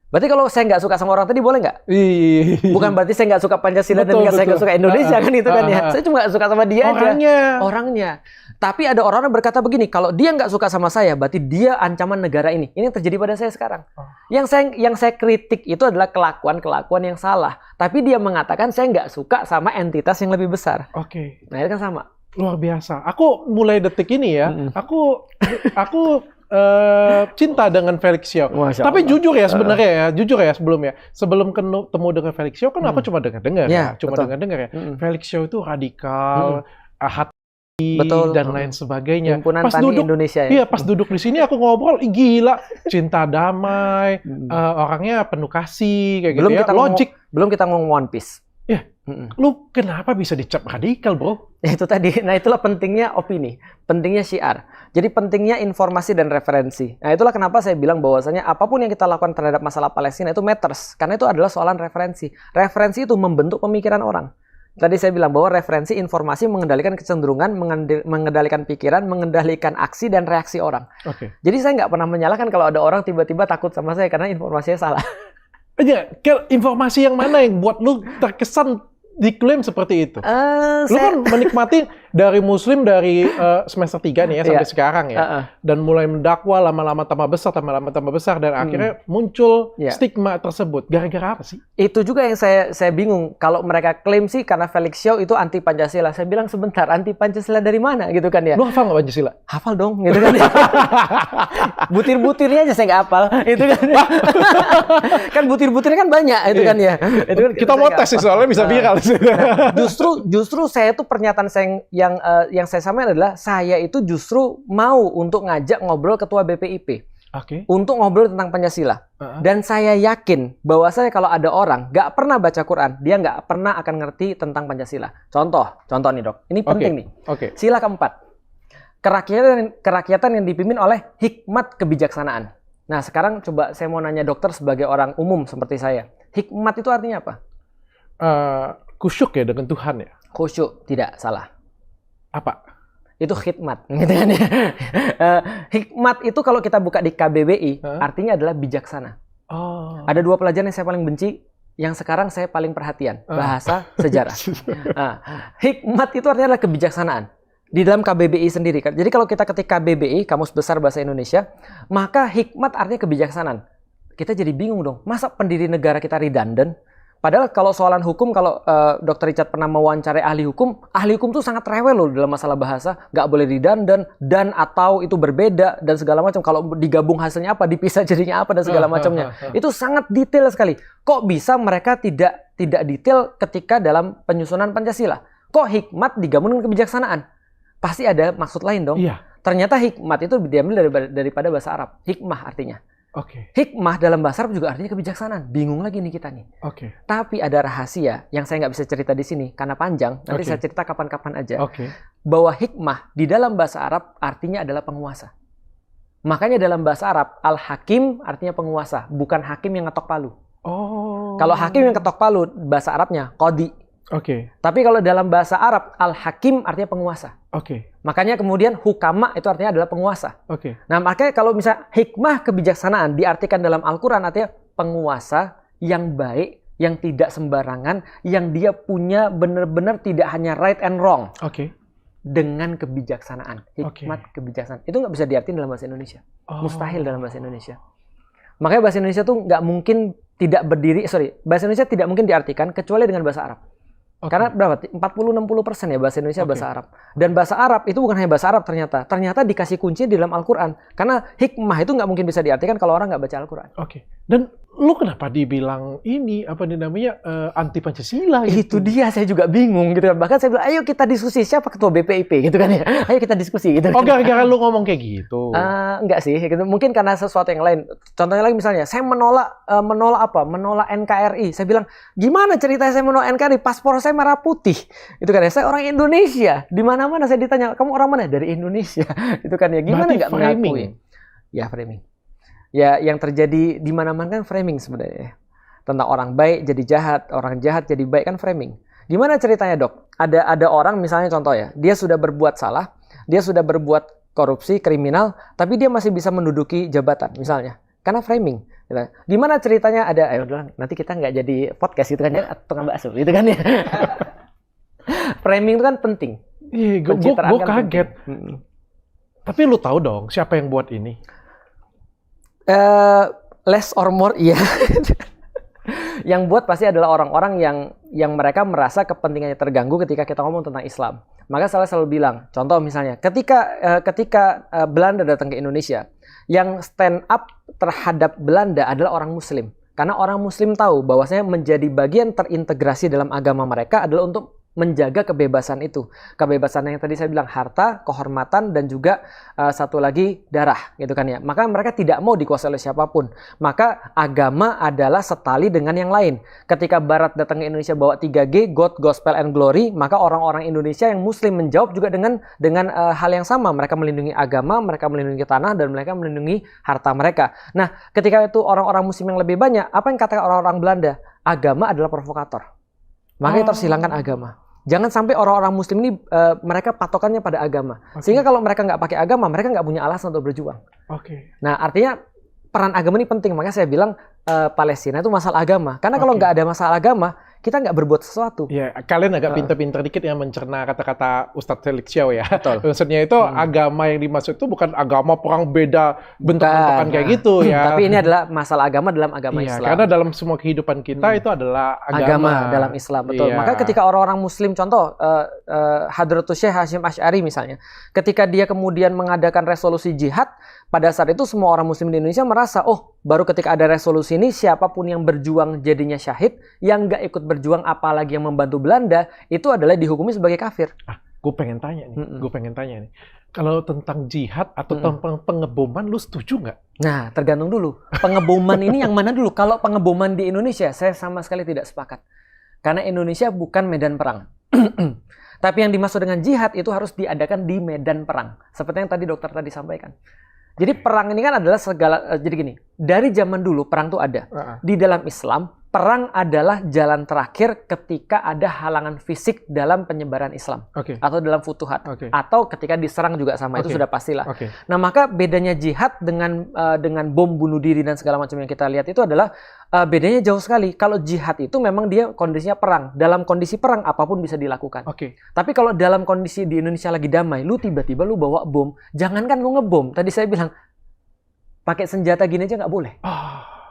Speaker 1: Berarti kalau saya nggak suka sama orang tadi boleh nggak? Bukan berarti saya nggak suka Pancasila dan saya nggak suka Indonesia kan itu kan ya. Saya cuma nggak suka sama dia aja. Orangnya. Tapi ada orang yang berkata begini, kalau dia nggak suka sama saya, berarti dia ancaman negara ini. Ini yang terjadi pada saya sekarang. Yang saya kritik itu adalah kelakuan yang salah. Tapi dia mengatakan saya nggak suka sama entitas yang lebih besar. Nah itu kan sama.
Speaker 2: Luar biasa. Aku mulai detik ini ya, aku cinta dengan Felix Xiao. Tapi jujur ya sebenarnya sebelum ketemu dengan Felix Xiao kan aku cuma dengar-dengar ya. Felix Xiao itu radikal, hati dan lain sebagainya.
Speaker 1: Himpunan Tani Indonesia ya.
Speaker 2: Iya, pas duduk di sini aku ngobrol, gila, cinta damai, orangnya penuh kasih kayak gitu ya. Logik.
Speaker 1: Belum kita ngomong One Piece.
Speaker 2: Ya, lu kenapa bisa dicap radikal, bro?
Speaker 1: Ya, itu tadi. Nah, itulah pentingnya opini, pentingnya syiar. Jadi pentingnya informasi dan referensi. Nah, itulah kenapa saya bilang bahwasanya apapun yang kita lakukan terhadap masalah Palestina itu matters. Karena itu adalah soalan referensi. Referensi itu membentuk pemikiran orang. Tadi saya bilang bahwa referensi informasi mengendalikan kecenderungan, mengendalikan pikiran, mengendalikan aksi dan reaksi orang. Jadi saya nggak pernah menyalahkan kalau ada orang tiba-tiba takut sama saya karena informasinya salah.
Speaker 2: Informasi yang mana yang buat lu terkesan diklaim seperti itu? Lu kan menikmati dari Muslim dari semester 3 nih ya sampai sekarang ya. Dan mulai mendakwa lama-lama tambah besar dan akhirnya muncul stigma tersebut. Gara-gara apa sih?
Speaker 1: Itu juga yang saya bingung. Kalau mereka klaim sih karena Felix Xiao itu anti Pancasila. Saya bilang sebentar, anti Pancasila dari mana gitu kan ya?
Speaker 2: Lu hafal nggak Pancasila?
Speaker 1: Hafal dong gitu kan ya. Butir-butirnya aja saya nggak hafal. Itu kan. Kan butir-butirnya kan banyak itu kan ya. Itu kan
Speaker 2: kita mau tes sih soalnya bisa viral.
Speaker 1: Justru saya tuh pernyataan saya yang saya sampaikan adalah saya itu justru mau untuk ngajak ngobrol ketua BPIP untuk ngobrol tentang Pancasila dan saya yakin bahwasanya kalau ada orang nggak pernah baca Quran dia nggak pernah akan ngerti tentang Pancasila. Contoh nih, Dok, ini penting nih. Sila keempat, kerakyatan yang dipimpin oleh hikmat kebijaksanaan. Nah sekarang coba saya mau nanya dokter sebagai orang umum seperti saya, hikmat itu artinya apa?
Speaker 2: Kusyuk ya dengan Tuhan ya?
Speaker 1: Khusyuk, tidak salah.
Speaker 2: Apa?
Speaker 1: Itu khidmat. Gitu kan ya. Hikmat itu kalau kita buka di KBBI, artinya adalah bijaksana. Ada 2 pelajaran yang saya paling benci, yang sekarang saya paling perhatian. Bahasa, sejarah. Hikmat itu artinya adalah kebijaksanaan. Di dalam KBBI sendiri. Jadi kalau kita ketik KBBI, Kamus Besar Bahasa Indonesia, maka hikmat artinya kebijaksanaan. Kita jadi bingung dong. Masa pendiri negara kita redundant? Padahal kalau soalan hukum, kalau Dr. Richard pernah mewawancarai ahli hukum tuh sangat rewel loh dalam masalah bahasa. Nggak boleh redundant, dan atau itu berbeda, dan segala macam. Kalau digabung hasilnya apa, dipisah jadinya apa, dan segala macamnya. Itu sangat detail sekali. Kok bisa mereka tidak detail ketika dalam penyusunan Pancasila? Kok hikmat digabung dengan kebijaksanaan? Pasti ada maksud lain dong. Ternyata hikmat itu diambil daripada bahasa Arab. Hikmah artinya. Hikmah dalam bahasa Arab juga artinya kebijaksanaan. Bingung lagi nih kita nih. Tapi ada rahasia yang saya nggak bisa cerita di sini karena panjang. Nanti saya cerita kapan-kapan aja. Bahwa hikmah di dalam bahasa Arab artinya adalah penguasa. Makanya dalam bahasa Arab al-hakim artinya penguasa, bukan hakim yang ngetok palu. Kalau hakim yang ketok palu bahasa Arabnya qadi. Tapi kalau dalam bahasa Arab al-hakim artinya penguasa. Makanya kemudian hukama itu artinya adalah penguasa. Nah makanya kalau misalnya hikmah kebijaksanaan diartikan dalam Al-Quran artinya penguasa yang baik, yang tidak sembarangan, yang dia punya benar-benar tidak hanya right and wrong. Dengan kebijaksanaan. Hikmat kebijaksanaan. Itu nggak bisa diartikan dalam bahasa Indonesia. Mustahil dalam bahasa Indonesia. Makanya bahasa Indonesia tuh nggak mungkin bahasa Indonesia tidak mungkin diartikan kecuali dengan bahasa Arab. Karena berapa? 40-60% ya bahasa Indonesia bahasa Arab. Dan bahasa Arab itu bukan hanya bahasa Arab ternyata. Ternyata dikasih kunci di dalam Al-Quran. Karena hikmah itu nggak mungkin bisa diartikan kalau orang nggak baca Al-Quran.
Speaker 2: Dan lu kenapa dibilang ini apa namanya anti Pancasila gitu?
Speaker 1: Itu dia, saya juga bingung gitu kan. Bahkan saya bilang, ayo kita diskusi siapa ketua BPIP gitu kan ya. Ayo kita diskusi gitu.
Speaker 2: Oh, gara-gara lu ngomong kayak gitu.
Speaker 1: Enggak sih, gitu. Mungkin karena sesuatu yang lain. Contohnya lagi misalnya, saya menolak Menolak NKRI. Saya bilang, gimana ceritanya saya menolak NKRI? Paspor saya merah putih. Itu kan ya. Saya orang Indonesia. Di mana-mana saya ditanya, kamu orang mana? Dari Indonesia. Itu kan ya. Gimana nggak mengakui? Ya, framing. Ya, yang terjadi di mana-mana kan framing sebenarnya. Tentang orang baik jadi jahat, orang jahat jadi baik kan framing. Gimana ceritanya, Dok? Ada orang misalnya contoh ya, dia sudah berbuat salah, dia sudah berbuat korupsi, kriminal, tapi dia masih bisa menduduki jabatan misalnya. Karena framing. Gitu. Gimana ceritanya ada, nanti kita nggak jadi podcast gitu kan ya, tukang bakso gitu kan ya. Framing itu kan penting.
Speaker 2: Iya, gue kaget. Tapi lu tahu dong siapa yang buat ini?
Speaker 1: Less or more, iya. Yang buat pasti adalah orang-orang yang mereka merasa kepentingannya terganggu ketika kita ngomong tentang Islam. Maka saya selalu bilang, contoh misalnya, ketika Belanda datang ke Indonesia, yang stand up terhadap Belanda adalah orang Muslim. Karena orang Muslim tahu bahwasanya menjadi bagian terintegrasi dalam agama mereka adalah untuk menjaga kebebasan itu. Kebebasan yang tadi saya bilang harta, kehormatan, dan juga satu lagi darah, gitu kan ya. Maka mereka tidak mau dikuasai oleh siapapun. Maka agama adalah setali dengan yang lain. Ketika Barat datang ke Indonesia bawa 3G, God, Gospel, and Glory, maka orang-orang Indonesia yang Muslim menjawab juga dengan hal yang sama. Mereka melindungi agama, mereka melindungi tanah, dan mereka melindungi harta mereka. Nah, ketika itu orang-orang Muslim yang lebih banyak, apa yang katakan orang-orang Belanda? Agama adalah provokator. Makanya terus hilangkan agama. Jangan sampai orang-orang Muslim ini mereka patokannya pada agama. Sehingga kalau mereka nggak pakai agama, mereka nggak punya alasan untuk berjuang. Nah, artinya peran agama ini penting. Makanya saya bilang Palestina itu masalah agama. Karena kalau nggak ada masalah agama, kita nggak berbuat sesuatu.
Speaker 2: Ya, kalian agak pinter-pinter dikit ya mencerna kata-kata Ustadz Felix Xiao ya.
Speaker 1: Betul.
Speaker 2: Maksudnya itu agama yang dimaksud itu bukan agama perang beda bentuk-bentukan kayak gitu ya.
Speaker 1: Tapi ini adalah masalah agama dalam agama Islam.
Speaker 2: Karena dalam semua kehidupan kita itu adalah agama
Speaker 1: dalam Islam. Betul. Maka ketika orang-orang Muslim, contoh Hadratus Syekh Hasyim Asy'ari misalnya, ketika dia kemudian mengadakan resolusi jihad, pada saat itu semua orang Muslim di Indonesia merasa, oh baru ketika ada resolusi ini siapapun yang berjuang jadinya syahid, yang nggak ikut berjuang apalagi yang membantu Belanda itu adalah dihukumi sebagai kafir.
Speaker 2: Gue pengen tanya nih, kalau tentang jihad atau tentang pengeboman, lu setuju nggak?
Speaker 1: Nah, tergantung dulu. Pengeboman ini yang mana dulu? Kalau pengeboman di Indonesia, saya sama sekali tidak sepakat. Karena Indonesia bukan medan perang. Tapi yang dimaksud dengan jihad itu harus diadakan di medan perang. Seperti yang tadi dokter tadi sampaikan. Jadi perang ini kan adalah segala, jadi gini, dari zaman dulu perang itu ada. Di dalam Islam, perang adalah jalan terakhir ketika ada halangan fisik dalam penyebaran Islam. Atau dalam futuhat. Atau ketika diserang juga sama, itu sudah pastilah. Nah, maka bedanya jihad dengan bom bunuh diri dan segala macam yang kita lihat itu adalah bedanya jauh sekali. Kalau jihad itu memang dia kondisinya perang. Dalam kondisi perang, apapun bisa dilakukan. Tapi kalau dalam kondisi di Indonesia lagi damai, lu tiba-tiba lu bawa bom, jangankan lu ngebom. Tadi saya bilang, pakai senjata gini aja nggak boleh.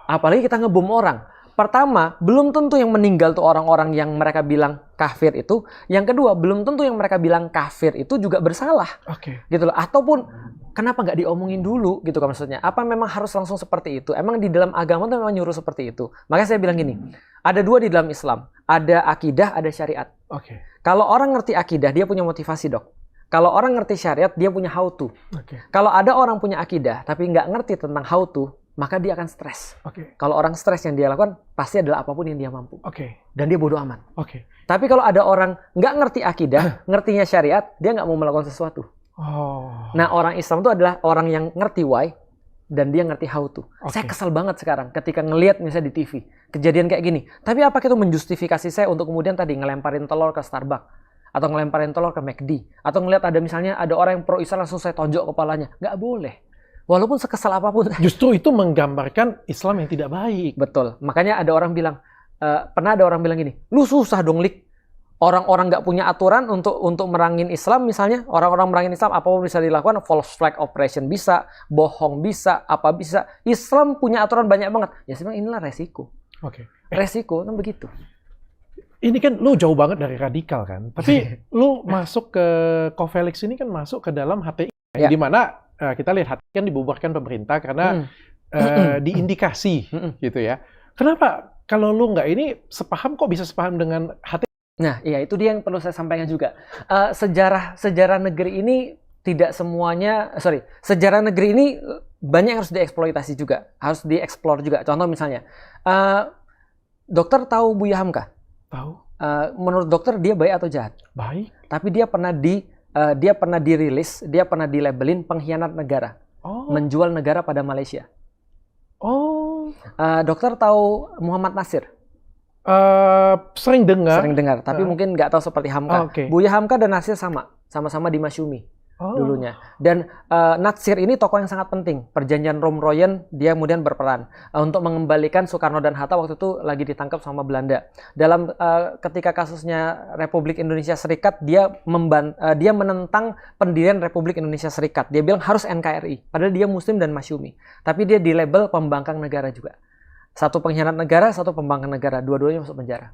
Speaker 1: Apalagi kita ngebom orang. Pertama, belum tentu yang meninggal tuh orang-orang yang mereka bilang kafir itu. Yang kedua, belum tentu yang mereka bilang kafir itu juga bersalah. Gitu loh. Ataupun kenapa nggak diomongin dulu gitu kan maksudnya. Apa memang harus langsung seperti itu? Emang di dalam agama tuh memang nyuruh seperti itu. Makanya saya bilang gini, ada dua di dalam Islam. Ada akidah, ada syariat. Kalau orang ngerti akidah, dia punya motivasi, Dok. Kalau orang ngerti syariat, dia punya how to. Kalau ada orang punya akidah, tapi nggak ngerti tentang how to, maka dia akan stres. Kalau orang stres yang dia lakukan, pasti adalah apapun yang dia mampu. Dan dia bodoh amat. Tapi kalau ada orang nggak ngerti akidah, ngertinya syariat, dia nggak mau melakukan sesuatu. Nah, orang Islam itu adalah orang yang ngerti why, dan dia ngerti how to. Saya kesel banget sekarang ketika ngelihat misalnya di TV, kejadian kayak gini. Tapi apa itu menjustifikasi saya untuk kemudian tadi ngelemparin telur ke Starbucks? Atau ngelemparin telur ke McD? Atau ngelihat ada misalnya ada orang yang pro Islam langsung saya tonjok kepalanya? Nggak boleh. Walaupun sekesal apapun.
Speaker 2: Justru itu menggambarkan Islam yang tidak baik.
Speaker 1: Betul. Makanya ada orang bilang, pernah ada orang bilang gini, lu susah dong, Lik. Orang-orang nggak punya aturan untuk merangin Islam misalnya. Orang-orang merangin Islam, apapun bisa dilakukan. False flag operation bisa, bohong bisa, apa bisa. Islam punya aturan banyak banget. Ya sebenarnya inilah resiko. Resiko kan begitu.
Speaker 2: Ini kan lu jauh banget dari radikal kan. Tapi lu masuk ke Kofelix ini kan masuk ke dalam HTI. Di mana kita lihat HTI kan dibubarkan pemerintah karena diindikasi gitu ya. Kenapa kalau lu nggak ini sepaham kok bisa sepaham dengan hati?
Speaker 1: Nah, iya itu dia yang perlu saya sampaikan juga. Sejarah negeri ini tidak semuanya, sejarah negeri ini banyak yang harus dieksploitasi juga, harus dieksplor juga. Contoh misalnya, dokter tahu Buya Hamka?
Speaker 2: Tahu.
Speaker 1: Menurut dokter dia baik atau jahat?
Speaker 2: Baik.
Speaker 1: Tapi dia pernah dirilis, dia pernah dilabelin pengkhianat negara, menjual negara pada Malaysia. Dokter tahu Muhammad Nasir?
Speaker 2: Sering dengar,
Speaker 1: tapi mungkin nggak tahu seperti Hamka. Buya Hamka dan Nasir sama-sama di Masyumi dulunya. Dan Nasir ini tokoh yang sangat penting. Perjanjian Romroyen dia kemudian berperan untuk mengembalikan Soekarno dan Hatta waktu itu lagi ditangkap sama Belanda. Dalam ketika kasusnya Republik Indonesia Serikat, dia menentang pendirian Republik Indonesia Serikat. Dia bilang harus NKRI, padahal dia Muslim dan Masyumi. Tapi dia dilabel pembangkang negara juga. Satu pengkhianat negara, satu pembangkang negara. Dua-duanya masuk penjara.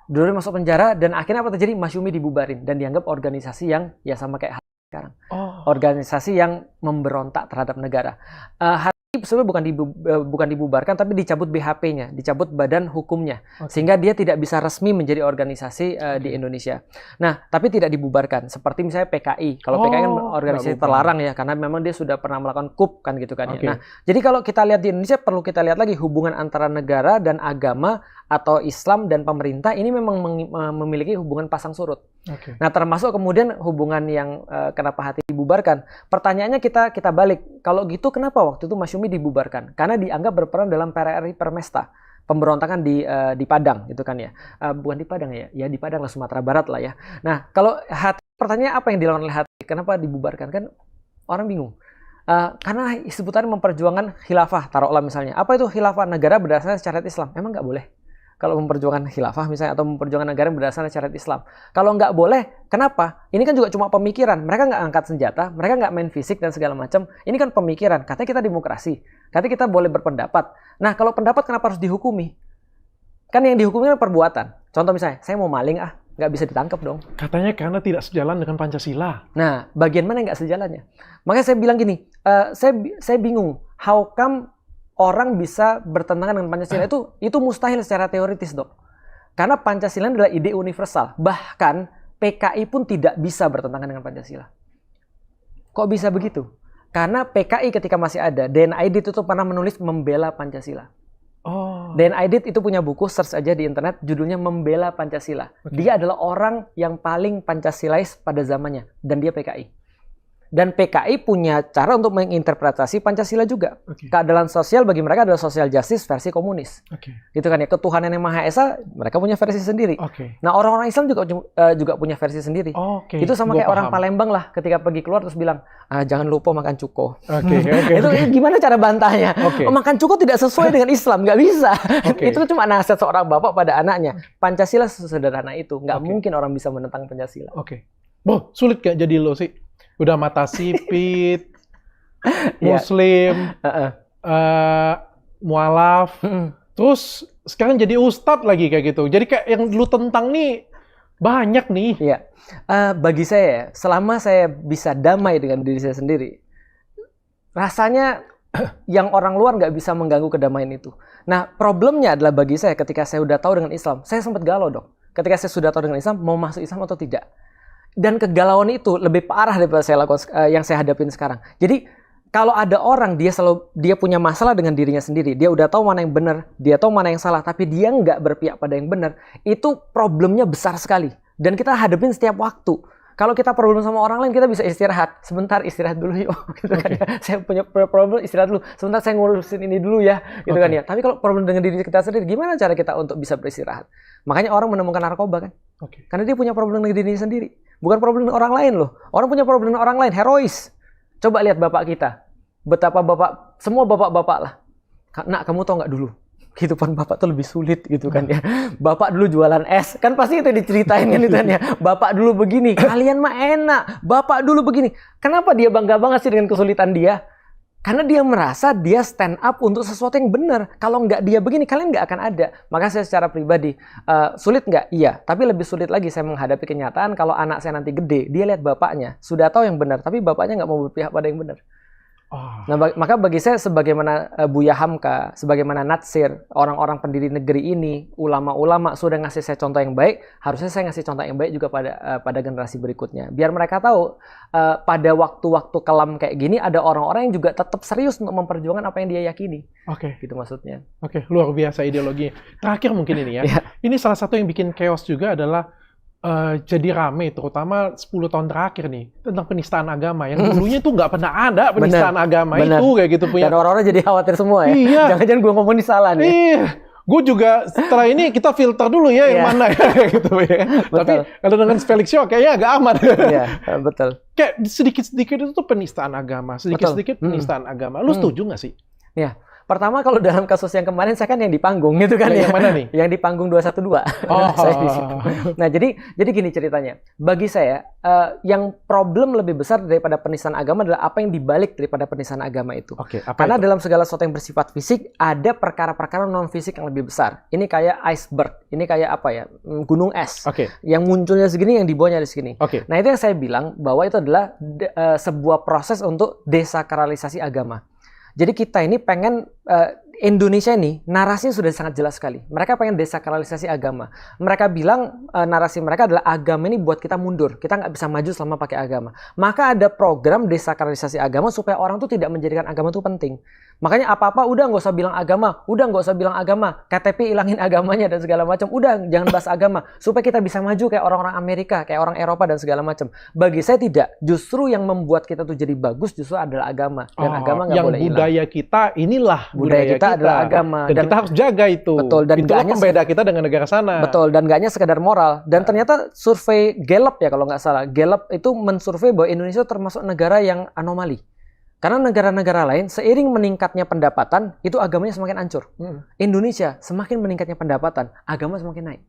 Speaker 1: Dua-duanya masuk penjara dan akhirnya apa terjadi? Masyumi dibubarin dan dianggap organisasi yang ya sama kayak sekarang. Organisasi yang memberontak terhadap negara. Hati sebenarnya bukan dibubarkan tapi dicabut BHP-nya, dicabut badan hukumnya. Sehingga dia tidak bisa resmi menjadi organisasi di Indonesia. Nah, tapi tidak dibubarkan. Seperti misalnya PKI. Kalau PKI kan organisasi terlarang ya karena memang dia sudah pernah melakukan coup kan gitu kan ya. Nah, jadi kalau kita lihat di Indonesia perlu kita lihat lagi hubungan antara negara dan agama atau Islam dan pemerintah ini memang memiliki hubungan pasang surut. Nah, termasuk kemudian hubungan yang kenapa hati dibubarkan. Pertanyaannya kita balik. Kalau gitu kenapa waktu itu Masyumi dibubarkan? Karena dianggap berperan dalam PRRI Permesta, pemberontakan di Padang gitu kan ya. Bukan di Padang ya, ya di Padang lah, Sumatera Barat lah ya. Nah, kalau hati, pertanyaannya apa yang dilakukan oleh hati? Kenapa dibubarkan? Kan orang bingung. Karena sebutannya memperjuangkan khilafah, taruhlah misalnya. Apa itu khilafah? Negara berdasarkan syariat Islam. Emang nggak boleh? Kalau memperjuangkan khilafah misalnya atau memperjuangkan negara berdasarkan syariat Islam. Kalau nggak boleh, kenapa? Ini kan juga cuma pemikiran. Mereka nggak angkat senjata, mereka nggak main fisik dan segala macam. Ini kan pemikiran. Katanya kita demokrasi. Katanya kita boleh berpendapat. Nah, kalau pendapat kenapa harus dihukumi? Kan yang dihukumi kan perbuatan. Contoh misalnya, saya mau maling nggak bisa ditangkap dong.
Speaker 2: Katanya karena tidak sejalan dengan Pancasila.
Speaker 1: Nah, bagian mana yang nggak sejalannya? Makanya saya bilang gini, saya bingung. How come orang bisa bertentangan dengan Pancasila itu mustahil secara teoritis, Dok. Karena Pancasila adalah ide universal. Bahkan PKI pun tidak bisa bertentangan dengan Pancasila. Kok bisa begitu? Karena PKI ketika masih ada, DN Aidit itu pernah menulis membela Pancasila. DN Aidit itu punya buku, search aja di internet, judulnya Membela Pancasila. Dia adalah orang yang paling Pancasilais pada zamannya, dan dia PKI. Dan PKI punya cara untuk menginterpretasi Pancasila juga. Keadilan sosial bagi mereka adalah social justice versi komunis. Gitu kan ya, ketuhanan yang Maha Esa mereka punya versi sendiri. Nah, orang-orang Islam juga punya versi sendiri. Itu sama kayak orang Palembang lah ketika pergi keluar terus bilang, jangan lupa makan cuko. Itu gimana cara bantahnya? Makan cuko tidak sesuai dengan Islam, nggak bisa. Itu cuma nasihat seorang bapak pada anaknya. Pancasila sesederhana itu, nggak mungkin orang bisa menentang Pancasila.
Speaker 2: Sulit gak jadi lo sih? Udah mata sipit, Muslim, mualaf, terus sekarang jadi ustadz lagi kayak gitu. Jadi kayak yang dulu tentang nih banyak nih.
Speaker 1: Iya. Bagi saya, selama saya bisa damai dengan diri saya sendiri, rasanya yang orang luar nggak bisa mengganggu kedamaian itu. Nah, problemnya adalah bagi saya ketika saya udah tahu dengan Islam, saya sempat galau dong. Ketika saya sudah tahu dengan Islam, mau masuk Islam atau tidak. Dan kegalauan itu lebih parah daripada yang saya hadapin sekarang. Jadi kalau ada orang dia punya masalah dengan dirinya sendiri, dia udah tahu mana yang benar, dia tahu mana yang salah, tapi dia nggak berpihak pada yang benar, itu problemnya besar sekali. Dan kita hadapin setiap waktu. Kalau kita problem sama orang lain, kita bisa istirahat. Sebentar, istirahat dulu yuk. Gitu kan ya. Saya punya problem, istirahat dulu. Sebentar, saya ngurusin ini dulu ya. Gitu kan ya. Tapi kalau problem dengan diri kita sendiri, gimana cara kita untuk bisa beristirahat? Makanya orang menemukan narkoba kan. Karena dia punya problem dengan dirinya sendiri. Bukan problem dengan orang lain loh. Orang punya problem dengan orang lain, herois. Coba lihat bapak kita. Betapa semua bapak-bapak lah. Nak, kamu tahu nggak dulu? Kehidupan bapak tuh lebih sulit gitu kan ya. Bapak dulu jualan es, kan pasti itu diceritain kan itu kan ya. Bapak dulu begini, kalian mah enak. Bapak dulu begini. Kenapa dia bangga banget sih dengan kesulitan dia? Karena dia merasa dia stand up untuk sesuatu yang benar. Kalau nggak dia begini, kalian nggak akan ada. Maka saya secara pribadi, sulit nggak? Iya. Tapi lebih sulit lagi saya menghadapi kenyataan kalau anak saya nanti gede, dia lihat bapaknya. Sudah tahu yang benar, tapi bapaknya nggak mau berpihak pada yang benar. Nah, maka bagi saya sebagaimana Buya Hamka, sebagaimana Natsir, orang-orang pendiri negeri ini, ulama-ulama sudah ngasih saya contoh yang baik, harusnya saya ngasih contoh yang baik juga pada generasi berikutnya. Biar mereka tahu pada waktu-waktu kelam kayak gini ada orang-orang yang juga tetap serius untuk memperjuangkan apa yang dia yakini.
Speaker 2: Oke.
Speaker 1: Gitu maksudnya.
Speaker 2: Oke, luar biasa ideologinya. Terakhir mungkin ini ya. Ini salah satu yang bikin chaos juga adalah jadi rame, terutama 10 tahun terakhir nih, tentang penistaan agama. Yang dulunya tuh nggak pernah ada penistaan agama itu, kayak gitu punya.
Speaker 1: Dan orang-orang jadi khawatir semua ya.
Speaker 2: Iya.
Speaker 1: Jangan-jangan gue ngomong di salah nih.
Speaker 2: Iya. Gue juga setelah ini kita filter dulu ya yang mana ya, gitu ya. Tapi kalau dengan Felix Show kayaknya agak aman.
Speaker 1: Iya, betul.
Speaker 2: Kayak sedikit-sedikit itu tuh penistaan agama, sedikit-sedikit penistaan agama. Lu setuju nggak sih?
Speaker 1: Iya. Pertama kalau dalam kasus yang kemarin saya kan yang di panggung gitu kan ya.
Speaker 2: Yang mana nih?
Speaker 1: Yang di panggung 212. Saya di situ. Nah, jadi gini ceritanya. Bagi saya yang problem lebih besar daripada penistaan agama adalah apa yang dibalik daripada penistaan agama itu. Karena dalam segala sesuatu yang bersifat fisik ada perkara-perkara non fisik yang lebih besar. Ini kayak iceberg. Ini kayak apa ya? Gunung es. Yang munculnya segini, yang di bawahnya ada segini. Nah, itu yang saya bilang bahwa itu adalah sebuah proses untuk desakralisasi agama. Jadi kita ini pengen Indonesia ini narasinya sudah sangat jelas sekali. Mereka pengen desakralisasi agama. Mereka bilang narasi mereka adalah agama ini buat kita mundur. Kita nggak bisa maju selama pakai agama. Maka ada program desakralisasi agama supaya orang tuh tidak menjadikan agama itu penting. Makanya apa-apa udah nggak usah bilang agama, udah nggak usah bilang agama, KTP ilangin agamanya dan segala macam. Udah jangan bahas agama supaya kita bisa maju kayak orang-orang Amerika, kayak orang Eropa dan segala macam. Bagi saya tidak. Justru yang membuat kita tuh jadi bagus justru adalah agama dan agama nggak boleh hilang.
Speaker 2: Yang budaya kita inilah budaya kita adalah agama dan kita harus jaga itu.
Speaker 1: Betul, dan
Speaker 2: itulah pembeda kita dengan negara sana.
Speaker 1: Betul, dan nggak hanya sekedar moral. Dan ternyata survei Gallup ya kalau nggak salah, Gallup itu mensurvei bahwa Indonesia termasuk negara yang anomali. Karena negara-negara lain seiring meningkatnya pendapatan itu agamanya semakin hancur. Indonesia semakin meningkatnya pendapatan, agama semakin naik.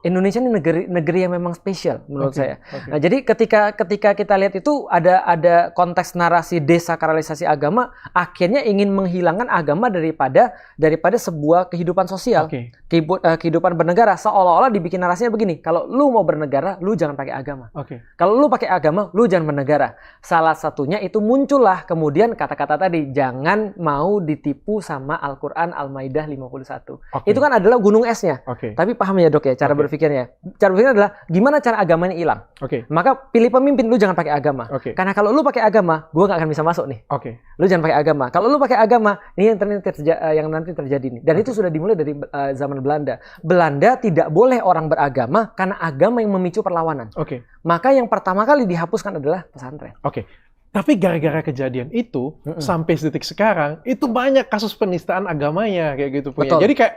Speaker 1: Indonesia ini negeri yang memang spesial menurut saya. Nah, jadi ketika kita lihat itu ada konteks narasi desakralisasi agama, akhirnya ingin menghilangkan agama daripada sebuah kehidupan sosial, kehidupan bernegara. Seolah-olah dibikin narasinya begini, kalau lu mau bernegara, lu jangan pakai agama. Kalau lu pakai agama, lu jangan bernegara. Salah satunya itu muncullah kemudian kata-kata tadi, jangan mau ditipu sama Al-Quran Al-Maidah 51. Itu kan adalah gunung esnya. Tapi paham ya dok ya cara berpikirnya. Cara berpikirnya adalah gimana cara agamanya hilang. Maka pilih pemimpin, lu jangan pakai agama. Karena kalau lu pakai agama, gue nggak akan bisa masuk nih. Lu jangan pakai agama. Kalau lu pakai agama, ini yang nanti terjadi nih. Dan itu sudah dimulai dari zaman Belanda. Belanda tidak boleh orang beragama karena agama yang memicu perlawanan. Maka yang pertama kali dihapuskan adalah pesantren.
Speaker 2: Tapi gara-gara kejadian itu sampai detik sekarang itu banyak kasus penistaan agamanya kayak gitu punya. Jadi kayak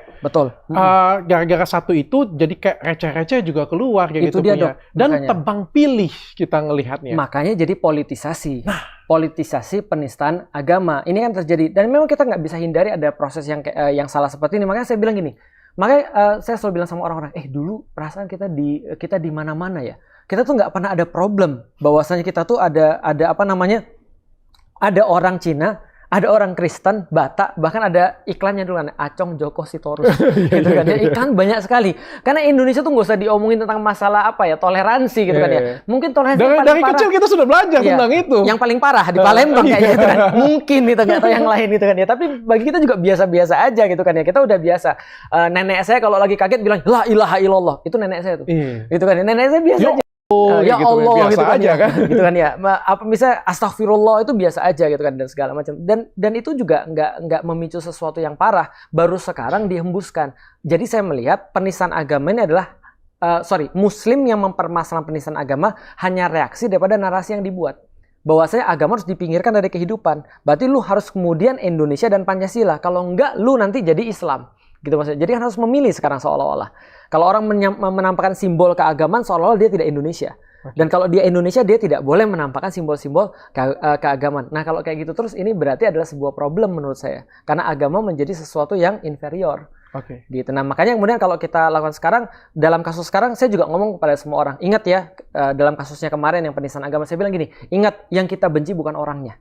Speaker 2: gara-gara satu itu jadi kayak receh-receh juga keluar kayak itu gitu punya. Dan makanya, tebang pilih kita ngelihatnya.
Speaker 1: Makanya jadi politisasi. Politisasi penistaan agama. Ini kan terjadi dan memang kita nggak bisa hindari ada proses yang salah seperti ini. Makanya saya bilang gini. Makanya saya selalu bilang sama orang-orang, dulu perasaan kita di mana-mana ya. Kita tuh nggak pernah ada problem bahwasanya kita tuh ada apa namanya, ada orang Cina, ada orang Kristen, Batak, bahkan ada iklannya dulu kan, Acong Joko Sitorus, gitu kan ya, iklan banyak sekali. Karena Indonesia tuh nggak usah diomongin tentang masalah apa ya, toleransi gitu kan ya. Mungkin toleransi
Speaker 2: dari kecil kita sudah belajar tentang itu.
Speaker 1: Yang paling parah di Palembang kayaknya itu kan. Mungkin itu nggak tahu yang lain gitu kan ya. Tapi bagi kita juga biasa-biasa aja gitu kan ya. Kita udah biasa. Nenek saya kalau lagi kaget bilang la ilaha illallah, itu nenek saya tuh. Gitu kan ya. Nenek saya biasa aja. Ya gitu, Allah biasa gitu kan aja kan. Gitu kan ya. Apa misalnya astagfirullah itu biasa aja gitu kan dan segala macam. Dan itu juga nggak memicu sesuatu yang parah, baru sekarang dihembuskan. Jadi saya melihat penistaan agama ini adalah Muslim yang mempermasalahkan penistaan agama hanya reaksi daripada narasi yang dibuat. Bahwasanya agama harus dipinggirkan dari kehidupan. Berarti lu harus kemudian Indonesia dan Pancasila. Kalau enggak lu nanti jadi Islam. Gitu maksudnya. Jadi kan harus memilih sekarang seolah-olah. Kalau orang menampakkan simbol keagamaan seolah-olah dia tidak Indonesia. Dan kalau dia Indonesia dia tidak boleh menampakkan simbol-simbol keagamaan. Nah kalau kayak gitu terus ini berarti adalah sebuah problem menurut saya. Karena agama menjadi sesuatu yang inferior. Gitu. Nah makanya kemudian kalau kita lakukan sekarang, dalam kasus sekarang saya juga ngomong kepada semua orang. Ingat ya, dalam kasusnya kemarin yang penistaan agama, saya bilang gini, ingat yang kita benci bukan orangnya.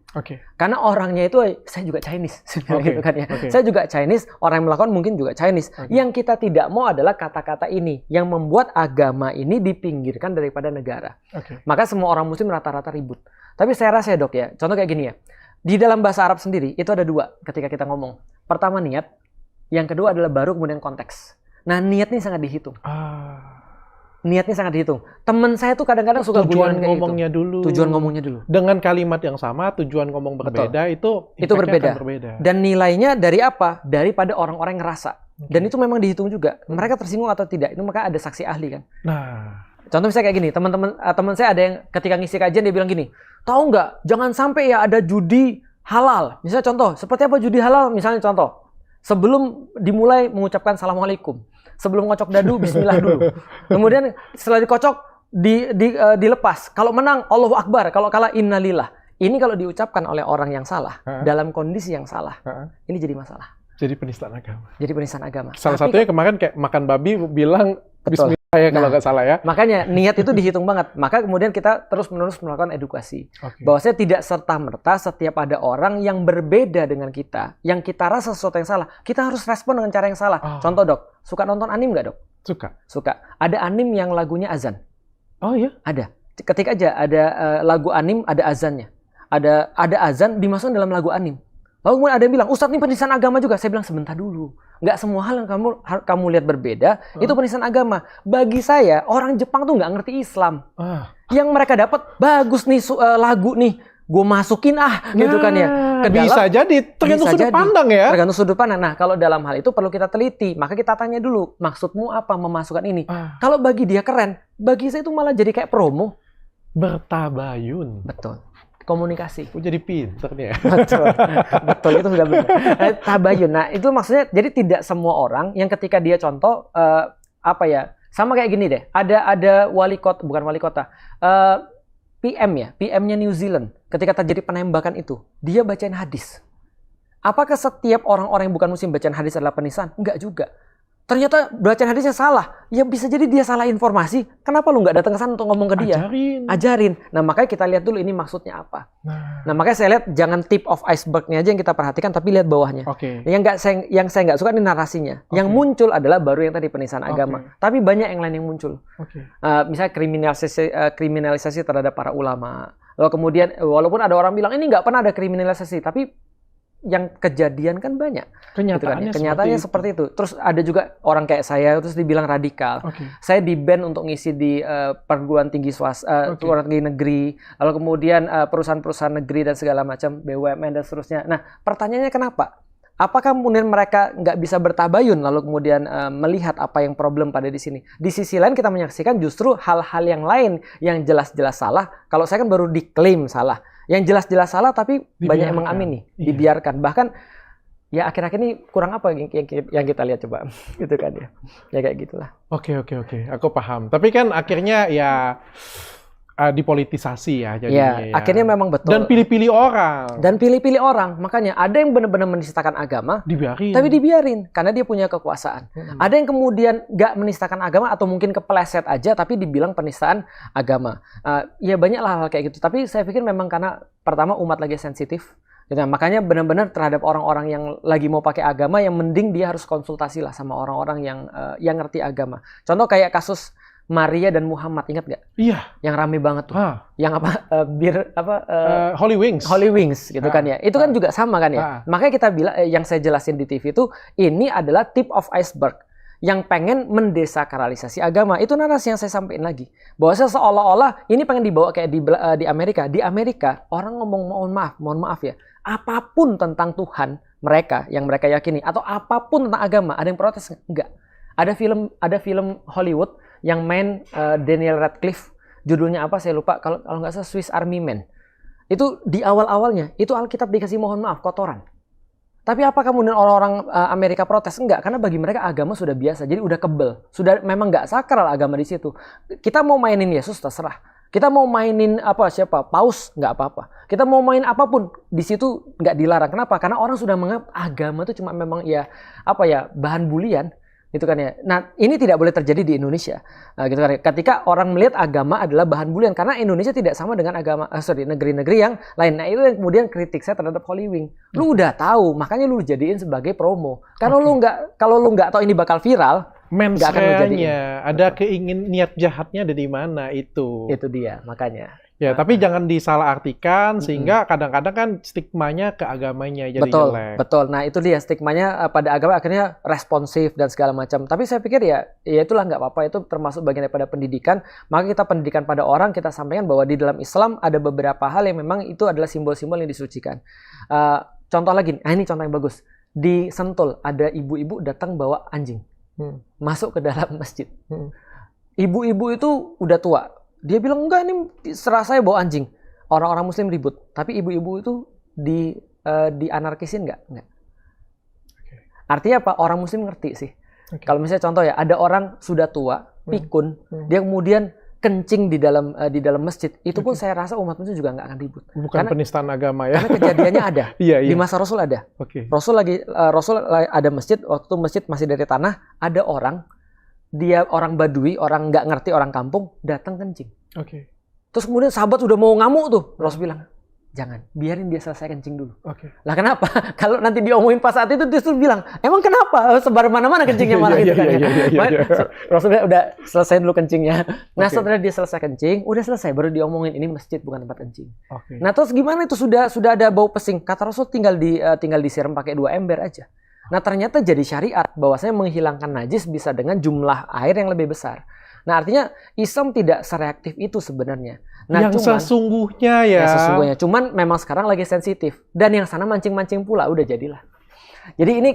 Speaker 1: Karena orangnya itu, saya juga Chinese. Gitu kan ya. Saya juga Chinese, orang yang melakukan mungkin juga Chinese. Yang kita tidak mau adalah kata-kata ini, yang membuat agama ini dipinggirkan daripada negara. Maka semua orang muslim rata-rata ribut. Tapi saya rasa ya dok ya, contoh kayak gini ya, Di dalam bahasa Arab sendiri itu ada dua ketika kita ngomong. Pertama niat, yang kedua adalah baru kemudian konteks. Nah niat ini sangat dihitung. Niatnya sangat dihitung. Temen saya tuh kadang-kadang suka
Speaker 2: tujuan ngomongnya
Speaker 1: gitu.
Speaker 2: dulu.
Speaker 1: Tujuan ngomongnya dulu.
Speaker 2: Dengan kalimat yang sama, tujuan ngomong berbeda, itu berbeda.
Speaker 1: Dan nilainya dari apa? Daripada orang-orang yang ngerasa. Dan itu memang dihitung juga. Mereka tersinggung atau tidak. Itu maka ada saksi ahli kan.
Speaker 2: Nah,
Speaker 1: contoh misalnya kayak gini, teman saya ada yang ketika ngisi kajian dia bilang gini, tahu nggak? Jangan sampai ya ada judi halal. Misalnya contoh, seperti apa judi halal? Misalnya contoh, sebelum dimulai mengucapkan assalamualaikum. Sebelum ngocok dadu, bismillah dulu. Kemudian setelah dikocok, dilepas. Kalau menang, Allahu Akbar. Kalau kalah, innalillah. Ini kalau diucapkan oleh orang yang salah, dalam kondisi yang salah, ini jadi masalah.
Speaker 2: Jadi penistaan agama.
Speaker 1: Jadi penistaan agama.
Speaker 2: Salah satunya kemarin kayak makan babi bilang bismillah ya kalau nggak salah ya.
Speaker 1: Makanya niat itu dihitung banget. Maka kemudian kita terus-menerus melakukan edukasi. Bahwasanya tidak serta-merta setiap ada orang yang berbeda dengan kita, yang kita rasa sesuatu yang salah, kita harus respon dengan cara yang salah. Contoh dok, suka nonton anim nggak dok? Suka. Ada anim yang lagunya azan.
Speaker 2: Oh iya?
Speaker 1: Ada. Ketik aja ada lagu anim, ada azannya. Ada azan dimasukkan dalam lagu anim. Lalu kemudian ada yang bilang, Ustadz ini penistaan agama juga. Saya bilang sebentar dulu. Nggak semua hal yang kamu lihat berbeda, itu penistaan agama. Bagi saya, orang Jepang tuh nggak ngerti Islam. Yang mereka dapat, bagus nih lagu nih. Gue masukin gitu kan ya.
Speaker 2: Bisa jadi, tergantung sudut pandang ya.
Speaker 1: Tergantung sudut pandang. Nah kalau dalam hal itu perlu kita teliti. Maka kita tanya dulu, maksudmu apa memasukkan ini? Kalau bagi dia keren, bagi saya itu malah jadi kayak promo.
Speaker 2: Bertabayun.
Speaker 1: Betul. Komunikasi.
Speaker 2: Jadi pinter nih ya.
Speaker 1: Betul itu sudah benar. Tabayun. Nah itu maksudnya jadi tidak semua orang yang ketika dia contoh sama kayak gini deh. Ada wali kota, bukan wali kota, PM-nya New Zealand. Ketika terjadi penembakan itu, dia bacain hadis. Apakah setiap orang-orang yang bukan muslim bacaan hadis adalah penistaan? Enggak juga. Ternyata bacaan hadisnya salah. Ya bisa jadi dia salah informasi. Kenapa lu nggak datang ke sana untuk ngomong ke dia? Ajarin. Nah makanya kita lihat dulu ini maksudnya apa. Nah makanya saya lihat jangan tip of iceberg-nya aja yang kita perhatikan, tapi lihat bawahnya. Yang saya nggak suka ini narasinya. Yang muncul adalah baru yang tadi penistaan agama. Tapi banyak yang lain yang muncul. Misalnya kriminalisasi terhadap para ulama. Lalu kemudian walaupun ada orang bilang ini nggak pernah ada kriminalisasi, tapi yang kejadian kan banyak. Kenyataannya seperti itu. Terus ada juga orang kayak saya terus dibilang radikal. Saya di-ban untuk ngisi di perguruan tinggi swasta, perguruan tinggi negeri, lalu kemudian perusahaan-perusahaan negeri dan segala macam, BUMN dan seterusnya. Nah, pertanyaannya kenapa? Apakah kemudian mereka nggak bisa bertabayun lalu kemudian melihat apa yang problem pada di sini? Di sisi lain kita menyaksikan justru hal-hal yang lain yang jelas-jelas salah. Kalau saya kan baru diklaim salah. Yang jelas-jelas salah tapi banyak yang mengamini, dibiarkan. Bahkan ya akhir-akhir ini kurang apa yang kita lihat coba, gitu kan ya. Ya kayak gitulah.
Speaker 2: Oke, aku paham. Tapi kan akhirnya ya dipolitisasi ya jadinya.
Speaker 1: Ya, akhirnya memang betul.
Speaker 2: Dan pilih-pilih orang.
Speaker 1: Makanya ada yang benar-benar menistakan agama,
Speaker 2: tapi
Speaker 1: dibiarin karena dia punya kekuasaan. Ada yang kemudian nggak menistakan agama atau mungkin kepeleset aja tapi dibilang penistaan agama. Ya banyak hal kayak gitu. Tapi saya pikir memang karena pertama umat lagi sensitif. Gitu. Makanya benar-benar terhadap orang-orang yang lagi mau pakai agama yang mending dia harus konsultasi lah sama orang-orang yang ngerti agama. Contoh kayak kasus Maria dan Muhammad, ingat nggak?
Speaker 2: Iya.
Speaker 1: Yang rame banget tuh. Yang
Speaker 2: Holy Wings.
Speaker 1: Holy Wings gitu kan ya. Itu kan juga sama kan ya. Makanya kita bilang yang saya jelasin di TV itu ini adalah tip of iceberg yang pengen mendesakralisasi agama. Itu narasi yang saya sampaikan lagi. Bahwa seolah-olah ini pengen dibawa kayak di Amerika. Di Amerika orang ngomong mohon maaf ya. Apapun tentang Tuhan mereka yang mereka yakini atau apapun tentang agama, ada yang protes enggak? Ada film Hollywood yang main Daniel Radcliffe, judulnya apa saya lupa, kalau nggak salah Swiss Army Man. Itu di awal-awalnya, itu Alkitab dikasih mohon maaf, kotoran. Tapi apa kemudian orang-orang Amerika protes? Enggak, karena bagi mereka agama sudah biasa, jadi udah kebel. Sudah memang nggak sakral agama di situ. Kita mau mainin Yesus, terserah. Kita mau mainin Paus, nggak apa-apa. Kita mau main apapun, di situ nggak dilarang. Kenapa? Karena orang sudah menganggap agama itu cuma memang bahan bulian. Gitu kan ya. Nah, ini tidak boleh terjadi di Indonesia. Gitu kan. Ketika orang melihat agama adalah bahan bulian karena Indonesia tidak sama dengan negeri-negeri yang lain. Nah, itu yang kemudian kritik saya terhadap Holy Wing. Lu udah tahu, makanya lu jadiin sebagai promo. Kalau lu nggak tahu ini bakal viral, nggak akan lu jadiin.
Speaker 2: Ada niat jahatnya ada di mana itu.
Speaker 1: Itu dia, makanya.
Speaker 2: Ya, tapi jangan disalahartikan sehingga kadang-kadang kan stigmanya ke agamanya jadi jelek.
Speaker 1: Betul. Nah, itu dia stigmanya pada agama akhirnya responsif dan segala macam. Tapi saya pikir ya itulah nggak apa-apa, itu termasuk bagian daripada pendidikan. Maka kita pendidikan pada orang, kita sampaikan bahwa di dalam Islam ada beberapa hal yang memang itu adalah simbol-simbol yang disucikan. Contoh lagi, ini contoh yang bagus. Di Sentul ada ibu-ibu datang bawa anjing. Masuk ke dalam masjid. Ibu-ibu itu udah tua. Dia bilang, enggak, ini serah saya bawa anjing. Orang-orang muslim ribut. Tapi ibu-ibu itu dianarkisin enggak? Okay. Artinya apa? Orang muslim ngerti sih. Okay. Kalau misalnya contoh ya, ada orang sudah tua, pikun, dia kemudian kencing di dalam masjid. Itu pun saya rasa umat muslim juga nggak akan ribut.
Speaker 2: Bukan penistaan agama ya.
Speaker 1: Karena kejadiannya ada. Di masa Rasul ada.
Speaker 2: Okay.
Speaker 1: Rasul ada masjid, waktu masjid masih dari tanah, ada orang, dia orang Badui, orang nggak ngerti, orang kampung, datang kencing.
Speaker 2: Okay.
Speaker 1: Terus kemudian sahabat udah mau ngamuk tuh. Rasul bilang, jangan, biarin dia selesai kencing dulu.
Speaker 2: Okay.
Speaker 1: Lah kenapa? Kalau nanti diomongin pas saat itu, dia tuh bilang, emang kenapa? Sebar mana-mana kencingnya malah gitu kan ya. Rasul bilang, udah selesai dulu kencingnya. Nah setelah dia selesai kencing, udah selesai, baru diomongin, ini masjid bukan tempat kencing. Okay. Nah terus gimana itu sudah ada bau pesing? Kata Rasul tinggal disiram pakai 2 ember aja. Nah ternyata jadi syariat bahwasanya menghilangkan najis bisa dengan jumlah air yang lebih besar. Nah artinya Islam tidak sereaktif itu sebenarnya. Nah,
Speaker 2: sesungguhnya ya.
Speaker 1: Sesungguhnya. Cuman memang sekarang lagi sensitif. Dan yang sana mancing-mancing pula, udah jadilah. Jadi ini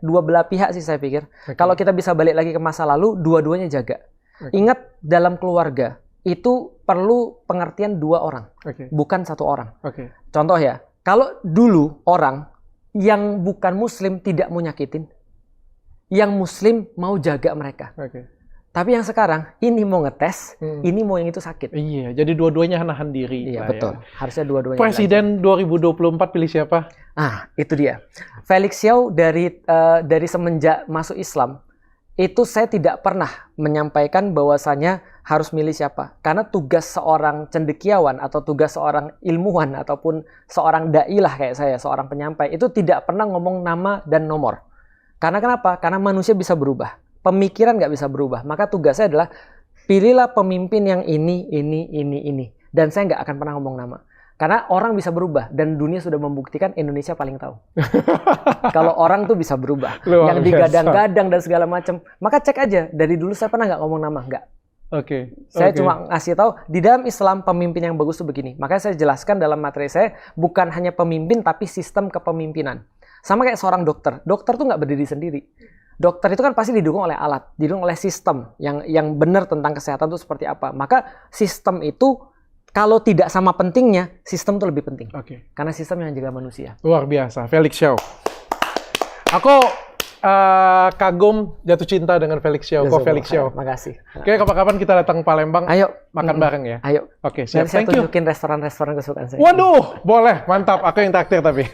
Speaker 1: dua belah pihak sih saya pikir. Okay. Kalau kita bisa balik lagi ke masa lalu, dua-duanya jaga. Okay. Ingat dalam keluarga itu perlu pengertian 2 orang, bukan 1 orang. Okay. Contoh ya, kalau dulu orang yang bukan muslim tidak mau nyakitin, yang muslim mau jaga mereka. Okay. Tapi yang sekarang ini mau ngetes, ini mau yang itu sakit.
Speaker 2: Iya, jadi dua-duanya nahan diri.
Speaker 1: Iya, betul. Ya. Harusnya dua-duanya.
Speaker 2: Presiden 2024 pilih siapa?
Speaker 1: Itu dia. Felix Xiao dari semenjak masuk Islam, itu saya tidak pernah menyampaikan bahwasanya harus milih siapa. Karena tugas seorang cendekiawan atau tugas seorang ilmuwan ataupun seorang dai lah kayak saya, seorang penyampai, itu tidak pernah ngomong nama dan nomor. Karena kenapa? Karena manusia bisa berubah. Pemikiran nggak bisa berubah. Maka tugasnya adalah pilihlah pemimpin yang ini. Dan saya nggak akan pernah ngomong nama. Karena orang bisa berubah. Dan dunia sudah membuktikan Indonesia paling tahu. Kalau orang tuh bisa berubah. Yang digadang-gadang dan segala macam. Maka cek aja. Dari dulu saya pernah nggak ngomong nama? Nggak.
Speaker 2: Oke.
Speaker 1: Saya cuma ngasih tahu di dalam Islam pemimpin yang bagus tuh begini. Makanya saya jelaskan dalam materi saya bukan hanya pemimpin tapi sistem kepemimpinan. Sama kayak seorang dokter. Dokter tuh nggak berdiri sendiri. Dokter itu kan pasti didukung oleh alat, didukung oleh sistem yang benar tentang kesehatan itu seperti apa. Maka sistem itu kalau tidak sama pentingnya, sistem itu lebih penting. Oke. Karena sistem yang jaga manusia.
Speaker 2: Luar biasa, Felix Xiao. Aku kagum, jatuh cinta dengan Felix Xiao. Felix Xiao.
Speaker 1: Makasih.
Speaker 2: Oke, kapan-kapan kita datang Palembang.
Speaker 1: Ayo
Speaker 2: makan bareng ya.
Speaker 1: Ayo.
Speaker 2: Oke, siap.
Speaker 1: Saya tunjukin restoran-restoran kesukaan saya.
Speaker 2: Waduh, boleh, mantap. Aku yang traktir tapi.